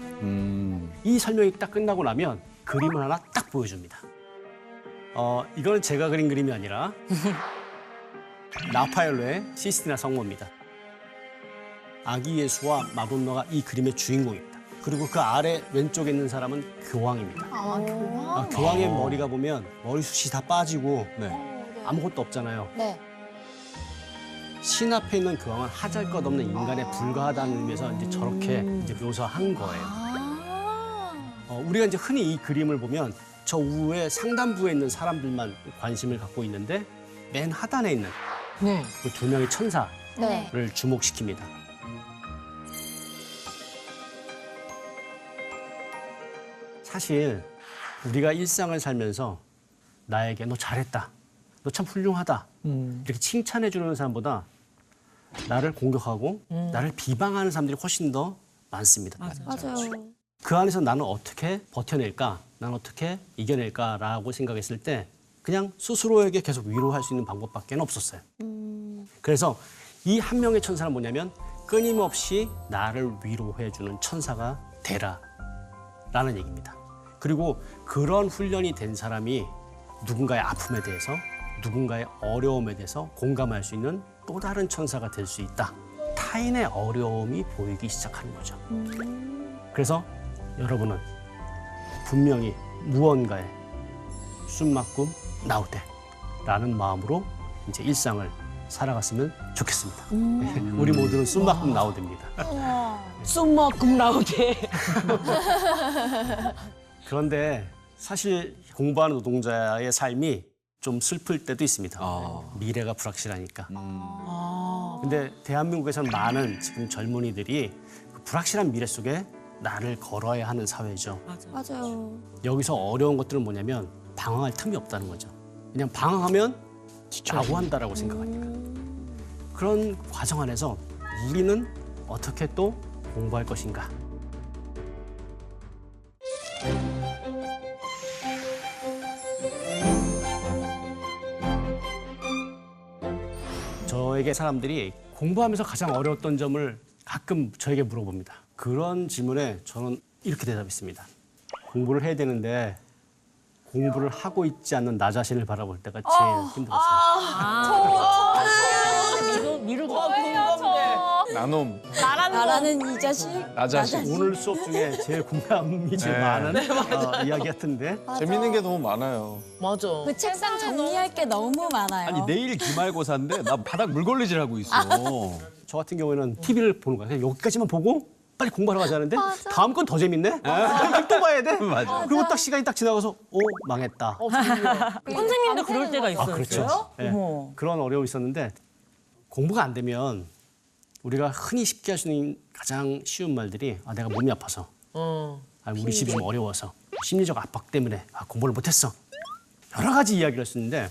이 설명이 딱 끝나고 나면 그림을 하나 딱 보여줍니다. 이거는 제가 그린 그림이 아니라 라파엘로의 시스티나 성모입니다. 아기 예수와 마돈나가 이 그림의 주인공입니다. 그리고 그 아래 왼쪽에 있는 사람은 교황입니다. 교황의 머리가 보면 머리숱이 다 빠지고 아무것도 없잖아요. 네. 신 앞에 있는 교황은 하잘것없는 인간에 불과하다는 의미에서 이제 저렇게 이제 묘사한 거예요. 우리가 이제 흔히 이 그림을 보면 저 우에 상단부에 있는 사람들만 관심을 갖고 있는데 맨 하단에 있는 네. 그 두 명의 천사를 네. 주목시킵니다. 사실 우리가 일상을 살면서 나에게 너 잘했다, 너 참 훌륭하다 이렇게 칭찬해 주는 사람보다 나를 공격하고 나를 비방하는 사람들이 훨씬 더 많습니다. 맞아요. 그 안에서 나는 어떻게 버텨낼까, 나는 어떻게 이겨낼까라고 생각했을 때 그냥 스스로에게 계속 위로할 수 있는 방법밖에 없었어요. 그래서 이 한 명의 천사는 뭐냐면 끊임없이 나를 위로해주는 천사가 되라라는 얘기입니다. 그리고 그런 훈련이 된 사람이 누군가의 아픔에 대해서, 누군가의 어려움에 대해서 공감할 수 있는 또 다른 천사가 될 수 있다. 타인의 어려움이 보이기 시작하는 거죠. 그래서 여러분은 분명히 무언가에 숨막고 나오되라는 마음으로 이제 일상을 살아갔으면 좋겠습니다. 우리 모두는 숨막고 나오됩니다. 숨만큼 나오대. 그런데 사실 공부하는 노동자의 삶이 좀 슬플 때도 있습니다. 미래가 불확실하니까. 근데 대한민국에서는 많은 지금 젊은이들이 그 불확실한 미래 속에 나를 걸어야 하는 사회죠. 맞아요. 여기서 어려운 것들은 뭐냐면 방황할 틈이 없다는 거죠. 그냥 방황하면 낙오한다라고 생각하니까. 그런 과정 안에서 우리는 어떻게 또 공부할 것인가. 저에게 사람들이 공부하면서 가장 어려웠던 점을 가끔 저에게 물어봅니다. 그런 질문에 저는 이렇게 대답했습니다. 공부를 해야 되는데 공부를 하고 있지 않는 나 자신을 바라볼 때가 제일 힘들었어요. 미루고 나놈. 나라는 이 자식. 나 자신. 오늘 수업 중에 제일 공감이 제일 많은 이야기 같은데. 재밌는 게 너무 많아요. 맞아. 그 책상 정리할 게 너무 많아요. 아니 내일 기말고사인데 나 바닥 물걸레질 하고 있어. 저 같은 경우에는 TV를 보는 거야. 그냥 여기까지만 보고 빨리 공부하러 가자는데 다음 건 더 재밌네. 이걸 또 봐야 돼. 맞아. 그리고 딱 시간이 딱 지나가서 망했다. 선생님도 그럴 때가 있어요. 그렇죠. 네. 어머. 그런 어려움이 있었는데 공부가 안 되면 우리가 흔히 쉽게 할 수 있는 가장 쉬운 말들이 내가 몸이 아파서 우리 집이 좀 어려워서 심리적 압박 때문에 공부를 못했어. 여러 가지 이야기를 할 수 있는데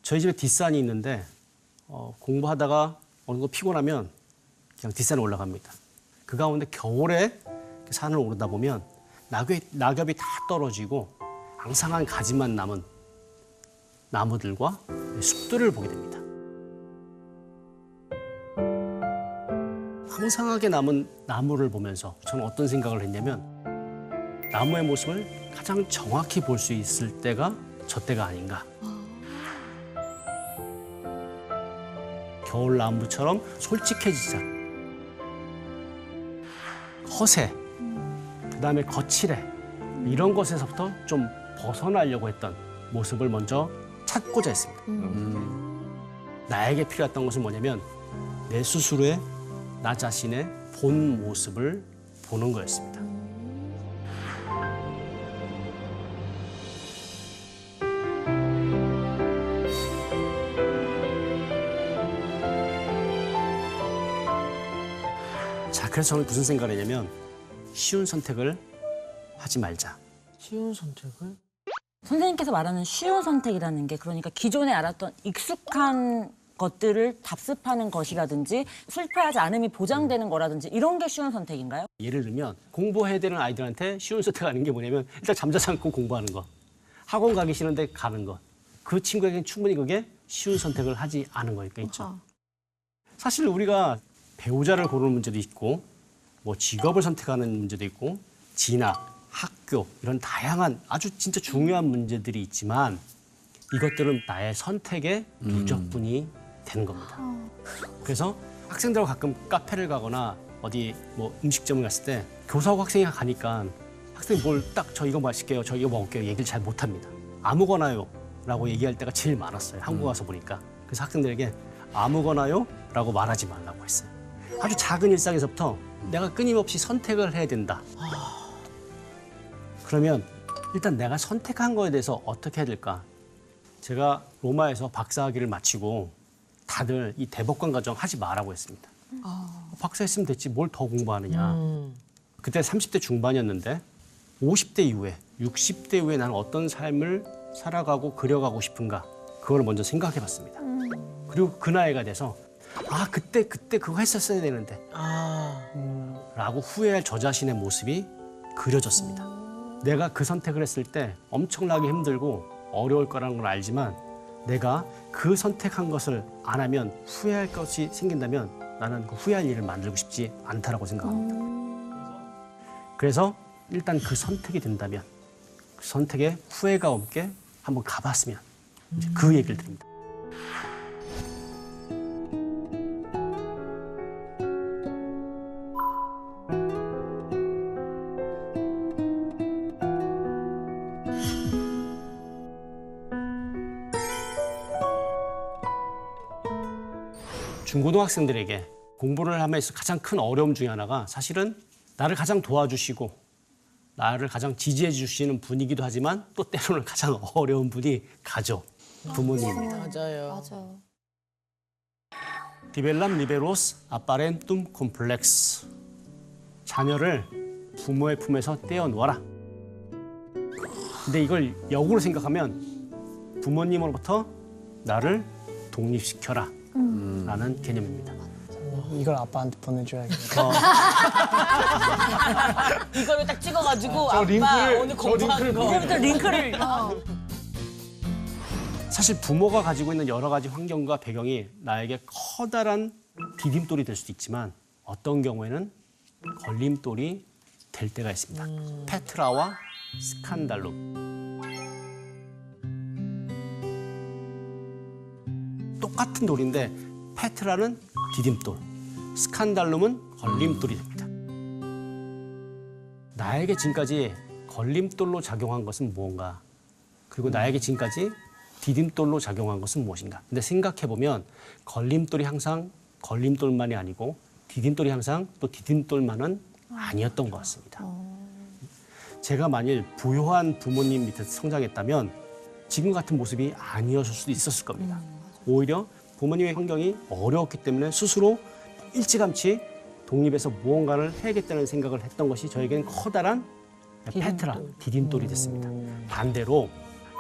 저희 집에 뒷산이 있는데 공부하다가 어느 정도 피곤하면 그냥 뒷산에 올라갑니다. 그 가운데 겨울에 산을 오르다 보면 낙엽이 다 떨어지고 앙상한 가지만 남은 나무들과 숲들을 보게 됩니다. 앙상하게 남은 나무를 보면서 저는 어떤 생각을 했냐면 나무의 모습을 가장 정확히 볼 수 있을 때가 저 때가 아닌가. 겨울 나무처럼 솔직해지자. 허세, 그다음에 거칠해. 이런 것에서부터 좀 벗어나려고 했던 모습을 먼저 찾고자 했습니다. 나에게 필요했던 것은 뭐냐면 내 스스로의 나 자신의 본 모습을 보는 거였습니다. 자, 그래서 저는 무슨 생각을 했냐면 쉬운 선택을 하지 말자. 쉬운 선택을? 선생님께서 말하는 쉬운 선택이라는 게 그러니까 기존에 알았던 익숙한 것들을 답습하는 것이라든지 실패하지 않음이 보장되는 거라든지 이런 게 쉬운 선택인가요? 예를 들면 공부해야 되는 아이들한테 쉬운 선택하는 게 뭐냐면 일단 잠자지 않고 공부하는 거. 학원 가기 싫은데 가는 거. 그 친구에게는 충분히 그게 쉬운 선택을 하지 않은 거니까 있죠. 사실 우리가 배우자를 고르는 문제도 있고 뭐 직업을 선택하는 문제도 있고 진학, 학교 이런 다양한 아주 진짜 중요한 문제들이 있지만 이것들은 나의 선택의 누적분이 되는 겁니다. 그래서 학생들하고 가끔 카페를 가거나 어디 뭐 음식점을 갔을 때 교사하고 학생이 가니까 학생이 뭘 딱 저 이거 마실게요, 저 이거 먹을게요 얘기를 잘 못합니다. 아무거나요 라고 얘기할 때가 제일 많았어요. 한국 와서 보니까. 그래서 학생들에게 아무거나요 라고 말하지 말라고 했어요. 아주 작은 일상에서부터 내가 끊임없이 선택을 해야 된다. 그러면 일단 내가 선택한 거에 대해서 어떻게 해야 될까? 제가 로마에서 박사학위를 마치고 다들 이 대법관 과정 하지 말라고 했습니다. 박사 했으면 됐지 뭘 더 공부하느냐. 그때 30대 중반이었는데 50대 이후에 60대 이후에 나는 어떤 삶을 살아가고 그려가고 싶은가 그걸 먼저 생각해 봤습니다. 그리고 그 나이가 돼서 아 그때 그거 했었어야 되는데 라고 후회할 저 자신의 모습이 그려졌습니다. 내가 그 선택을 했을 때 엄청나게 힘들고 어려울 거라는 걸 알지만 내가 그 선택한 것을 안 하면 후회할 것이 생긴다면 나는 그 후회할 일을 만들고 싶지 않다라고 생각합니다. 그래서 일단 그 선택이 된다면 그 선택에 후회가 없게 한번 가봤으면 이제 그 얘기를 드립니다. 중고등학생들에게 공부를 하면서 가장 큰 어려움 중에 하나가 사실은 나를 가장 도와주시고 나를 가장 지지해 주시는 분이기도 하지만 또 때로는 가장 어려운 분이 가족, 부모님입니다. 맞아요. 맞아요. 디벨람 리베로스 아빠렌 툼 콤플렉스. 자녀를 부모의 품에서 떼어놓아라. 근데 이걸 역으로 생각하면 부모님으로부터 나를 독립시켜라 라는 개념입니다. 이걸 아빠한테 보내줘야겠네. 이거를 딱 찍어가지고 저 아빠 링크를- 오늘 저 공부하는 링크를 거. 그때부터 링크를 사실 부모가 가지고 있는 여러 가지 환경과 배경이 나에게 커다란 디딤돌이 될 수도 있지만 어떤 경우에는 걸림돌이 될 때가 있습니다. 페트라와 스칸달룸. 똑같은 돌인데 페트라는 디딤돌, 스칸달룸은 걸림돌이 됩니다. 나에게 지금까지 걸림돌로 작용한 것은 무언가? 그리고 나에게 지금까지 디딤돌로 작용한 것은 무엇인가? 근데 생각해보면 걸림돌이 항상 걸림돌만이 아니고 디딤돌이 항상 또 디딤돌만은 아니었던 것 같습니다. 제가 만일 부유한 부모님 밑에서 성장했다면 지금 같은 모습이 아니었을 수도 있었을 겁니다. 오히려 부모님의 환경이 어려웠기 때문에 스스로 일찌감치 독립해서 무언가를 해야겠다는 생각을 했던 것이 저에게는 커다란 페트라, 디딤돌이 됐습니다. 반대로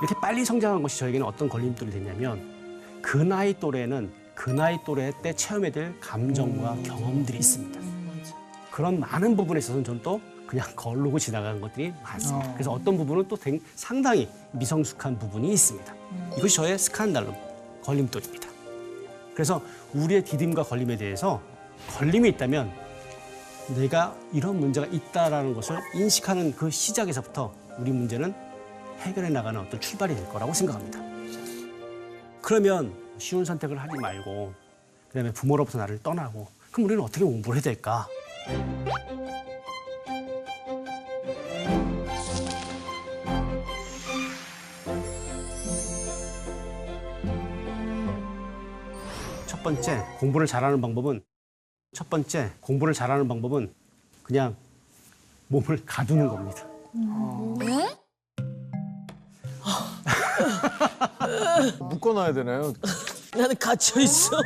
이렇게 빨리 성장한 것이 저에게는 어떤 걸림돌이 됐냐면 그 나이 또래는 그 나이 또래 때 체험해야 될 감정과 경험들이 있습니다. 그런 많은 부분에 있어서는 저는 또 그냥 거르고 지나가는 것들이 많습니다. 그래서 어떤 부분은 또 상당히 미성숙한 부분이 있습니다. 이것이 저의 스칸달룸, 걸림돌입니다. 그래서 우리의 디딤과 걸림에 대해서 걸림이 있다면 내가 이런 문제가 있다라는 것을 인식하는 그 시작에서부터 우리 문제는 해결해 나가는 어떤 출발이 될 거라고 생각합니다. 그러면 쉬운 선택을 하지 말고 그다음에 부모로부터 나를 떠나고 그럼 우리는 어떻게 공부를 해야 될까? 첫 번째 공부를 잘하는 방법은 그냥 몸을 가두는 겁니다. 네? 묶어놔야 되나요? 나는 갇혀 있어.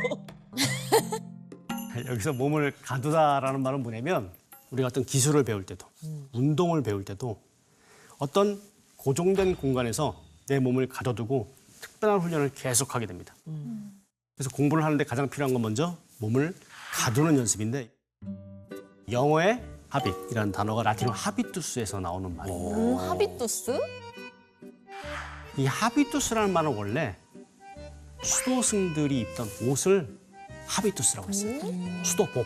여기서 몸을 가두다라는 말은 뭐냐면 우리가 어떤 기술을 배울 때도 운동을 배울 때도 어떤 고정된 공간에서 내 몸을 가둬두고 특별한 훈련을 계속하게 됩니다. 그래서 공부를 하는데 가장 필요한 건 먼저 몸을 가두는 연습인데 영어의 하빗이라는 단어가 라틴어 하비투스에서 나오는 말이에요. 하비투스? 이 하비투스라는 말은 원래 수도승들이 입던 옷을 하비투스라고 했어요. 수도복.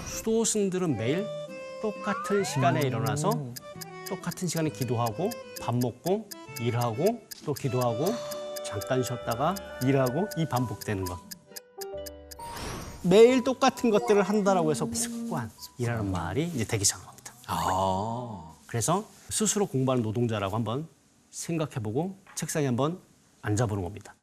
수도승들은 매일 똑같은 시간에 일어나서 똑같은 시간에 기도하고 밥 먹고 일하고 또 기도하고 잠깐 쉬었다가 일하고 이 반복되는 것. 매일 똑같은 것들을 한다라고 해서 습관이라는 말이 이제 되기 시작한 겁니다. 그래서 스스로 공부하는 노동자라고 한번 생각해보고 책상에 한번 앉아보는 겁니다.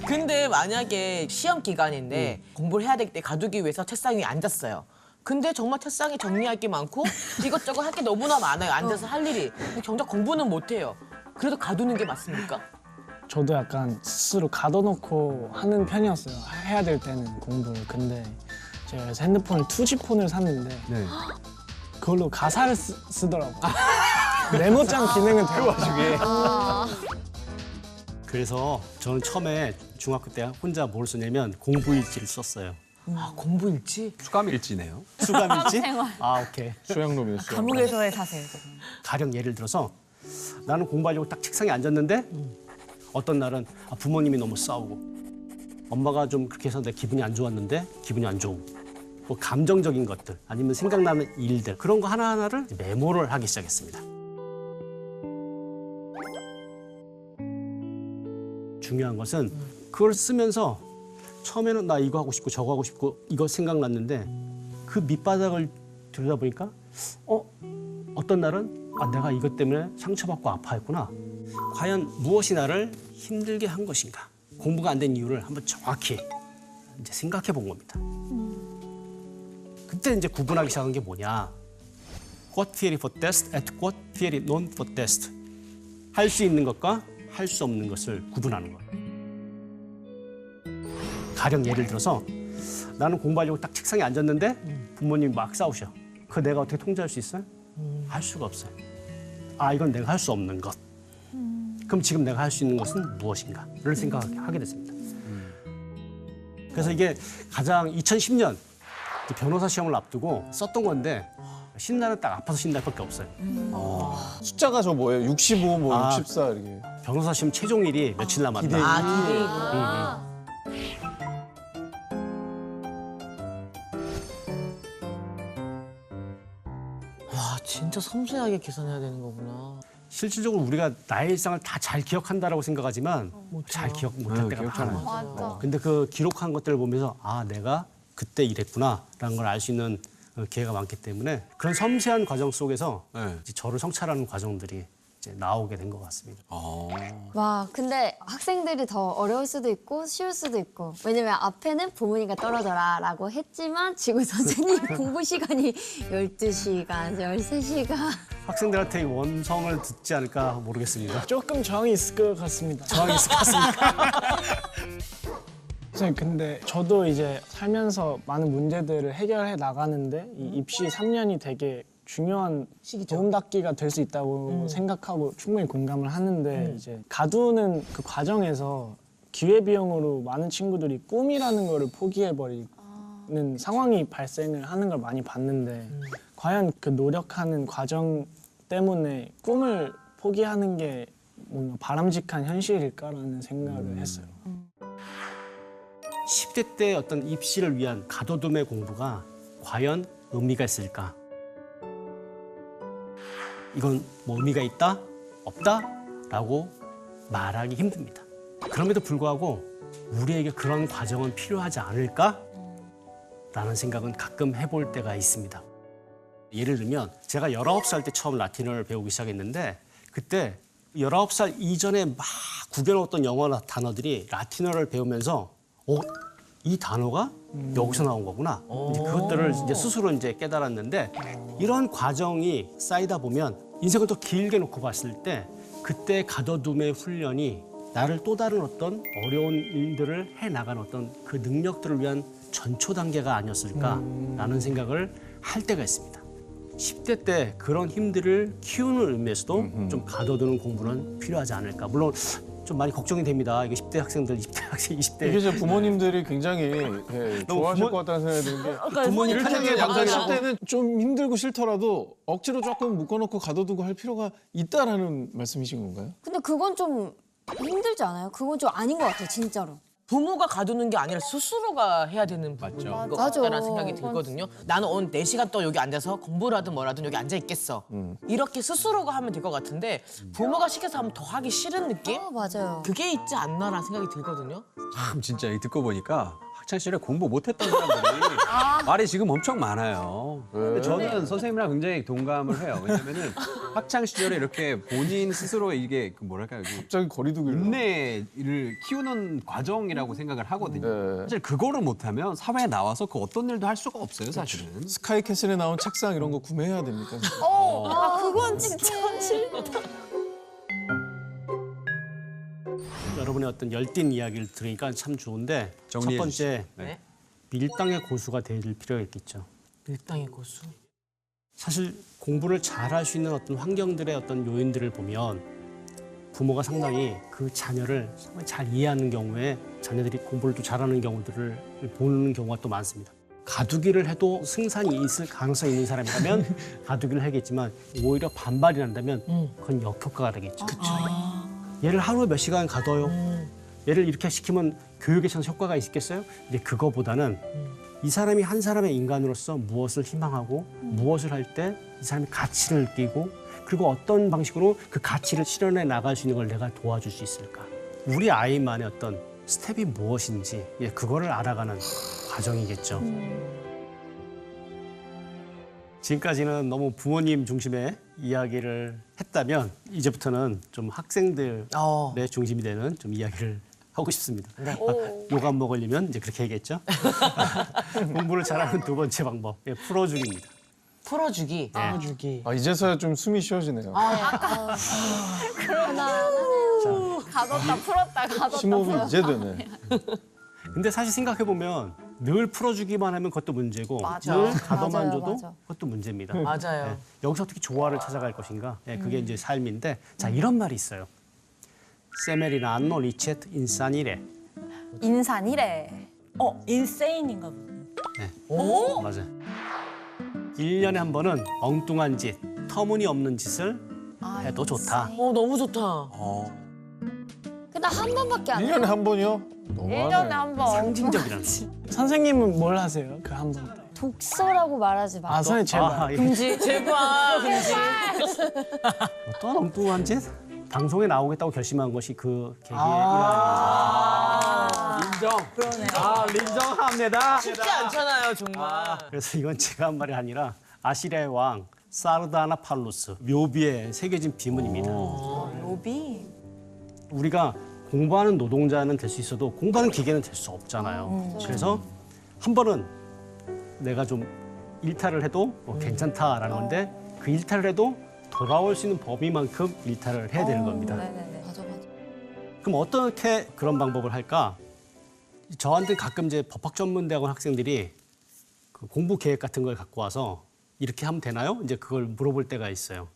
근데 만약에 시험 기간인데 공부를 해야 될 때 가두기 위해서 책상 위에 앉았어요. 근데 정말 책상에 정리할 게 많고 이것저것 할 게 너무나 많아요. 앉아서 할 일이. 근데 정작 공부는 못 해요. 그래도 가두는 게 맞습니까? 저도 약간 스스로 가둬놓고 하는 편이었어요. 해야 될 때는 공부를. 근데 제가 그래서 핸드폰을 2G폰을 샀는데 그걸로 가사를 쓰더라고요. 메모장 기능은 대와중에. 그래서 저는 처음에 중학교 때 혼자 뭘 썼냐면 공부일지를 썼어요. 아, 공부 일지? 수감일지네요. 수감일지? 아, 오케이. 수양놈이에요. 수양놈. 감옥에서의 사세. 가령 예를 들어서 나는 공부하려고 딱 책상에 앉았는데 어떤 날은 부모님이 너무 싸우고 엄마가 좀 그렇게 해서 내 기분이 안 좋았는데 기분이 안 좋고 뭐 감정적인 것들 아니면 생각나는 일들 그런 거 하나하나를 메모를 하기 시작했습니다. 중요한 것은 그걸 쓰면서 처음에는 나 이거 하고 싶고 저거 하고 싶고 이거 생각났는데 그 밑바닥을 들여다보니까 어떤 날은 내가 이것 때문에 상처받고 아파했구나. 과연 무엇이 나를 힘들게 한 것인가? 공부가 안 된 이유를 한번 정확히 이제 생각해 본 겁니다. 그때 이제 구분하기 시작한 게 뭐냐? What theory for test and what theory non for test. 할 수 있는 것과 할 수 없는 것을 구분하는 거예요. 가령 예를 들어서 나는 공부하려고 딱 책상에 앉았는데 부모님이 막 싸우셔. 그거 내가 어떻게 통제할 수 있어요? 할 수가 없어요. 이건 내가 할 수 없는 것. 그럼 지금 내가 할 수 있는 것은 무엇인가를 생각하게 됐습니다. 그래서 이게 가장 2010년 변호사 시험을 앞두고 썼던 건데 신나는 딱 아파서 신날 밖에 없어요. 숫자가 저 뭐예요? 65, 뭐 64 이렇게. 변호사 시험 최종일이 며칠 남았다. 기대이구나. 와, 진짜 섬세하게 계산해야 되는 거구나. 실질적으로 우리가 나의 일상을 다 잘 기억한다라고 생각하지만 잘 기억 못할 때가 많아요. 맞아. 근데 그 기록한 것들을 보면서 내가 그때 이랬구나라는 걸 알 수 있는 기회가 많기 때문에 그런 섬세한 과정 속에서 이제 저를 성찰하는 과정들이 이제 나오게 된 것 같습니다. 와, 근데 학생들이 더 어려울 수도 있고 쉬울 수도 있고. 왜냐면 앞에는 부모님과 떨어져라라고 했지만 지금 선생님 공부 시간이 12시간, 13시간. 학생들한테 이 원성을 듣지 않을까 모르겠습니다. 조금 저항이 있을 것 같습니다. 저항이 있을 것 같습니까? 선생님, 근데 저도 이제 살면서 많은 문제들을 해결해 나가는데 이 입시 3년이 되게 중요한 도움닫기가 될 수 있다고 생각하고 충분히 공감을 하는데 이제 가두는 그 과정에서 기회비용으로 많은 친구들이 꿈이라는 거를 포기해버리는 상황이 발생을 하는 걸 많이 봤는데 과연 그 노력하는 과정 때문에 꿈을 포기하는 게 뭔가 바람직한 현실일까라는 생각을 했어요. 10대 때 어떤 입시를 위한 가둬둠의 공부가 과연 의미가 있을까? 이건 뭐 의미가 있다? 없다? 라고 말하기 힘듭니다. 그럼에도 불구하고 우리에게 그런 과정은 필요하지 않을까? 라는 생각은 가끔 해볼 때가 있습니다. 예를 들면 제가 19살 때 처음 라틴어를 배우기 시작했는데 그때 19살 이전에 막 구겨놓았던 영어 단어들이 라틴어를 배우면서 이 단어가 여기서 나온 거구나. 이제 그것들을 이제 스스로 이제 깨달았는데 이런 과정이 쌓이다 보면 인생을 더 길게 놓고 봤을 때 그때 가둬둠의 훈련이 나를 또 다른 어떤 어려운 일들을 해나가는 어떤 그 능력들을 위한 전초 단계가 아니었을까라는 생각을 할 때가 있습니다. 10대 때 그런 힘들을 키우는 의미에서도 좀 가둬두는 공부는 필요하지 않을까. 물론 좀 많이 걱정이 됩니다. 이게 10대 학생들, 20대 이게 이제 부모님들이 굉장히 좋아하실 것 같다는 생각이 드는 게 부모님 이렇게 양상이 양상일 때는 좀 힘들고 싫더라도 억지로 조금 묶어놓고 가둬두고 할 필요가 있다라는 말씀이신 건가요? 근데 그건 좀 힘들지 않아요? 그건 좀 아닌 것 같아요, 진짜로. 부모가 가두는 게 아니라 스스로가 해야 되는 부분인 것 맞아. 같다는 생각이 들거든요. 나는 오늘 4시간 또 여기 앉아서 공부를 하든 뭐라든 여기 앉아 있겠어. 이렇게 스스로가 하면 될 것 같은데 부모가 시켜서 하면 더 하기 싫은 느낌? 맞아요. 그게 있지 않나라는 생각이 들거든요. 참 진짜 이 듣고 보니까 학창 시절에 공부 못했던 사람들이 말이 지금 엄청 많아요. 근데 저는 선생님이랑 굉장히 동감을 해요. 왜냐면은 학창 시절에 이렇게 본인 스스로 이게 그 뭐랄까요, 갑자기 거리두기를. 인내를 키우는 과정이라고 생각을 하거든요. 네. 사실 그거를 못하면 사회에 나와서 그 어떤 일도 할 수가 없어요, 사실은. 스카이캐슬에 나온 책상 이런 거 구매해야 됩니까? 그건 진짜 싫다. 여러분의 어떤 열띤 이야기를 들으니까 참 좋은데 첫 정리해 번째 주시죠. 네. 밀당의 고수가 될 필요가 있겠죠. 밀당의 고수. 사실 공부를 잘할 수 있는 어떤 환경들의 어떤 요인들을 보면 부모가 상당히 그 자녀를 상당히 잘 이해하는 경우에 자녀들이 공부를 또 잘하는 경우들을 보는 경우가 또 많습니다. 가두기를 해도 승산이 있을 가능성이 있는 사람이라면 가두기를 하겠지만 오히려 반발이 난다면 그건 역효과가 되겠죠. 얘를 하루에 몇 시간 가둬요. 얘를 이렇게 시키면 교육에서 효과가 있겠어요? 근데 그거보다는 이 사람이 한 사람의 인간으로서 무엇을 희망하고 무엇을 할 때 이 사람이 가치를 느끼고 그리고 어떤 방식으로 그 가치를 실현해 나갈 수 있는 걸 내가 도와줄 수 있을까? 우리 아이만의 어떤 스텝이 무엇인지 그거를 알아가는 과정이겠죠. 지금까지는 너무 부모님 중심의 이야기를 했다면 이제부터는 좀 학생들의 중심이 되는 좀 이야기를 하고 싶습니다. 욕 안 먹으려면 이제 그렇게 얘기했죠. 공부를 잘하는 두 번째 방법, 풀어주기입니다. 풀어주기. 풀어주기. 아 이제서야 좀 숨이 쉬어지네요. 가뒀다 풀었다 가뒀다 심호흡이 풀었다. 이제 되네. 근데 사실 생각해 보면 늘 풀어주기만 하면 그것도 문제고 맞아. 늘 가둬만 맞아요, 줘도 맞아. 그것도 문제입니다. 맞아요. 여기서 어떻게 조화를 찾아갈 것인가? 그게 이제 삶인데 자 이런 말이 있어요. 세메리나 안노 리체트 인산이래. 인산이래. 인세인인가 보네. 맞아요. 1년에 한 번은 엉뚱한 짓, 터무니없는 짓을 해도 좋다. 너무 좋다. 근데 한 번밖에 안 해요. 1년에 한 번이요? 너무하네. 1년에 한 번. 상징적이라는 거. 선생님은 뭘 하세요? 그 한 번 때. 독서라고 말하지 마. 선생님 제발. 예. 금지. 제발. 금지. 어떤 엉뚱한 짓? 방송에 나오겠다고 결심한 것이 그 계기의 인정. 그러네. 인정합니다. 쉽지 않잖아요, 정말. 그래서 이건 제가 한 말이 아니라 아시리아의 왕 사르다나팔루스 묘비에 새겨진 비문입니다. 로비. 우리가 공부하는 노동자는 될 수 있어도 공부하는 기계는 될 수 없잖아요. 그래서 한 번은 내가 좀 일탈을 해도 괜찮다라는 건데 그 일탈을 해도 돌아올 수 있는 범위만큼 일탈을 해야 되는 겁니다. 네네네. 맞아, 맞아. 그럼 어떻게 그런 방법을 할까? 저한테 가끔 이제 법학전문대학원 학생들이 그 공부 계획 같은 걸 갖고 와서 이렇게 하면 되나요? 이제 그걸 물어볼 때가 있어요.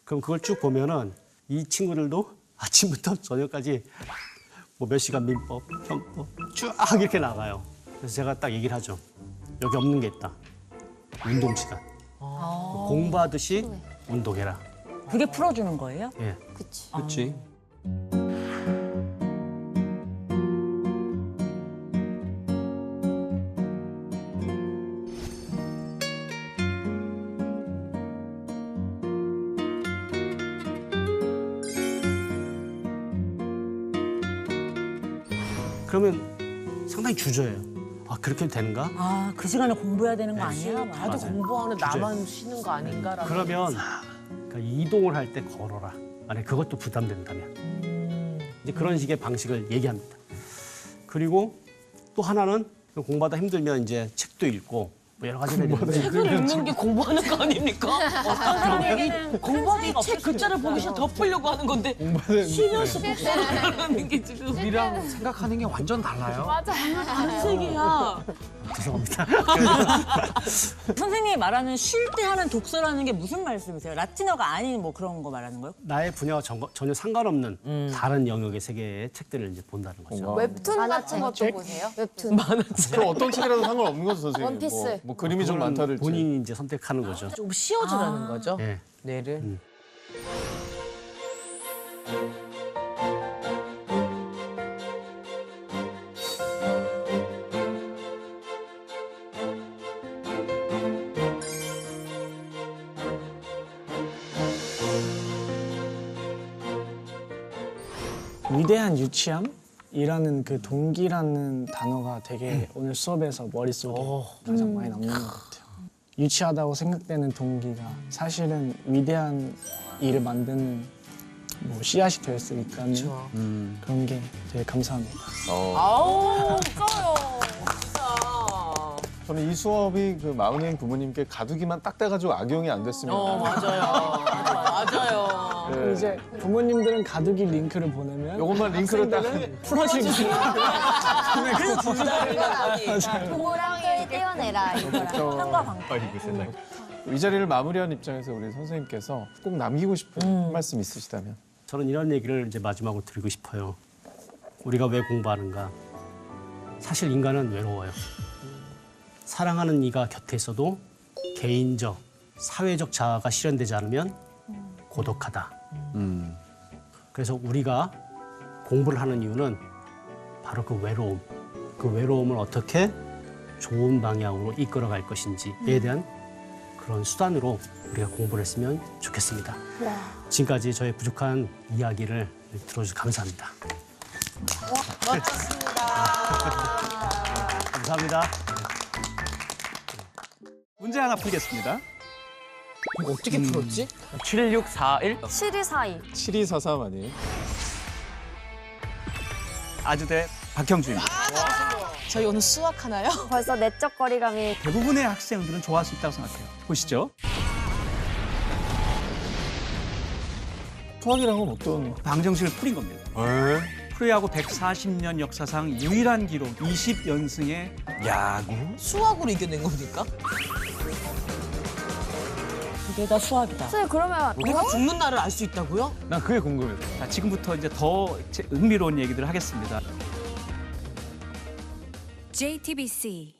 그럼 그걸 쭉 보면은 이 친구들도 아침부터 저녁까지 뭐 몇 시간 민법, 형법 쭉 이렇게 나가요. 그래서 제가 딱 얘기를 하죠. 여기 없는 게 있다. 운동 시간. 공부하듯이 운동해라. 그게 풀어주는 거예요? 예. 그치. 그렇지. 그러면 상당히 주저해요. 아 그렇게 해도 되는가? 그 시간에 공부해야 되는 거 아니야? 다들 공부하는 나만 쉬는 거 아닌가라는. 그러면 그러니까 이동을 할 때 걸어라. 만약 그것도 부담된다면. 이제 그런 식의 방식을 얘기합니다. 그리고 또 하나는 공부하다 힘들면 이제 책도 읽고 뭐 여러 가지를 해야 되는데 책을 읽는 게 공부하는 거 아닙니까? 어떤 사람이 공부하기 책 글자를 보기 싫어 덮으려고 하는 건데 쉬면서 복사를 하는 게 지금 우리랑 생각하는 게 완전 달라요. 다른 세계야. 죄송합니다. 선생님이 말하는 쉴 때 하는 독서라는 게 무슨 말씀이세요? 라틴어가 아닌 뭐 그런 거 말하는 거예요? 나의 분야와 전혀 상관없는 다른 영역의 세계의 책들을 이제 본다는 거죠. 웹툰 같은 만화책. 것도 보세요? 웹툰. 그럼 어떤 책이라도 상관없는 거죠, 선생님. 원피스. 뭐 그림이 좀 그거는 많다를지. 본인이 이제 선택하는 거죠. 좀 씌워주라는 거죠. 예. 뇌를. 위대한 유치함이라는 그 동기라는 단어가 되게 오늘 수업에서 머릿속에 가장 많이 남는 것 같아요. 유치하다고 생각되는 동기가 사실은 위대한 일을 만드는 뭐 씨앗이 될 수 있다는 그런 게 되게 감사합니다. 아우 진짜요. 저는 이 수업이 그 마흔인 부모님께 가두기만 딱 돼가지고 악용이 안 됐으면. 맞아요. 맞아요. 네. 이제 부모님들은 가두기 링크를 보내면 요것만 링크를 딱 풀어지고 부모랑 떼어내라 이거랑. 한과 방. 이 자리를 마무리한 입장에서 우리 선생님께서 꼭 남기고 싶은 말씀 있으시다면. 저는 이런 얘기를 이제 마지막으로 드리고 싶어요. 우리가 왜 공부하는가? 사실 인간은 외로워요. 사랑하는 이가 곁에 있어도 개인적, 사회적 자아가 실현되지 않으면 고독하다. 그래서 우리가 공부를 하는 이유는 바로 그 외로움. 그 외로움을 어떻게 좋은 방향으로 이끌어갈 것인지에 대한 그런 수단으로 우리가 공부를 했으면 좋겠습니다. 지금까지 저의 부족한 이야기를 들어주셔서 감사합니다. 감사합니다. 문제 하나 풀겠습니다. 이거 어떻게 풀었지? 7641 7242. 7243 아니에요? 아주대 박형주입니다. 저희 오늘 수학 하나요? 벌써 내적 거리감이 대부분의 학생들은 좋아할 수 있다고 생각해요. 보시죠. 수학이란 건 어떤? 방정식을 풀인 겁니다. 프로야구 140년 역사상 유일한 기록 20연승의 야구. 수학으로 이겨낸 겁니까? 그게 다 수학이다. 선생님 그러면 우리가 죽는 날을 알 수 있다고요? 난 그게 궁금해서. 자, 지금부터 이제 더 흥미로운 얘기들을 하겠습니다. JTBC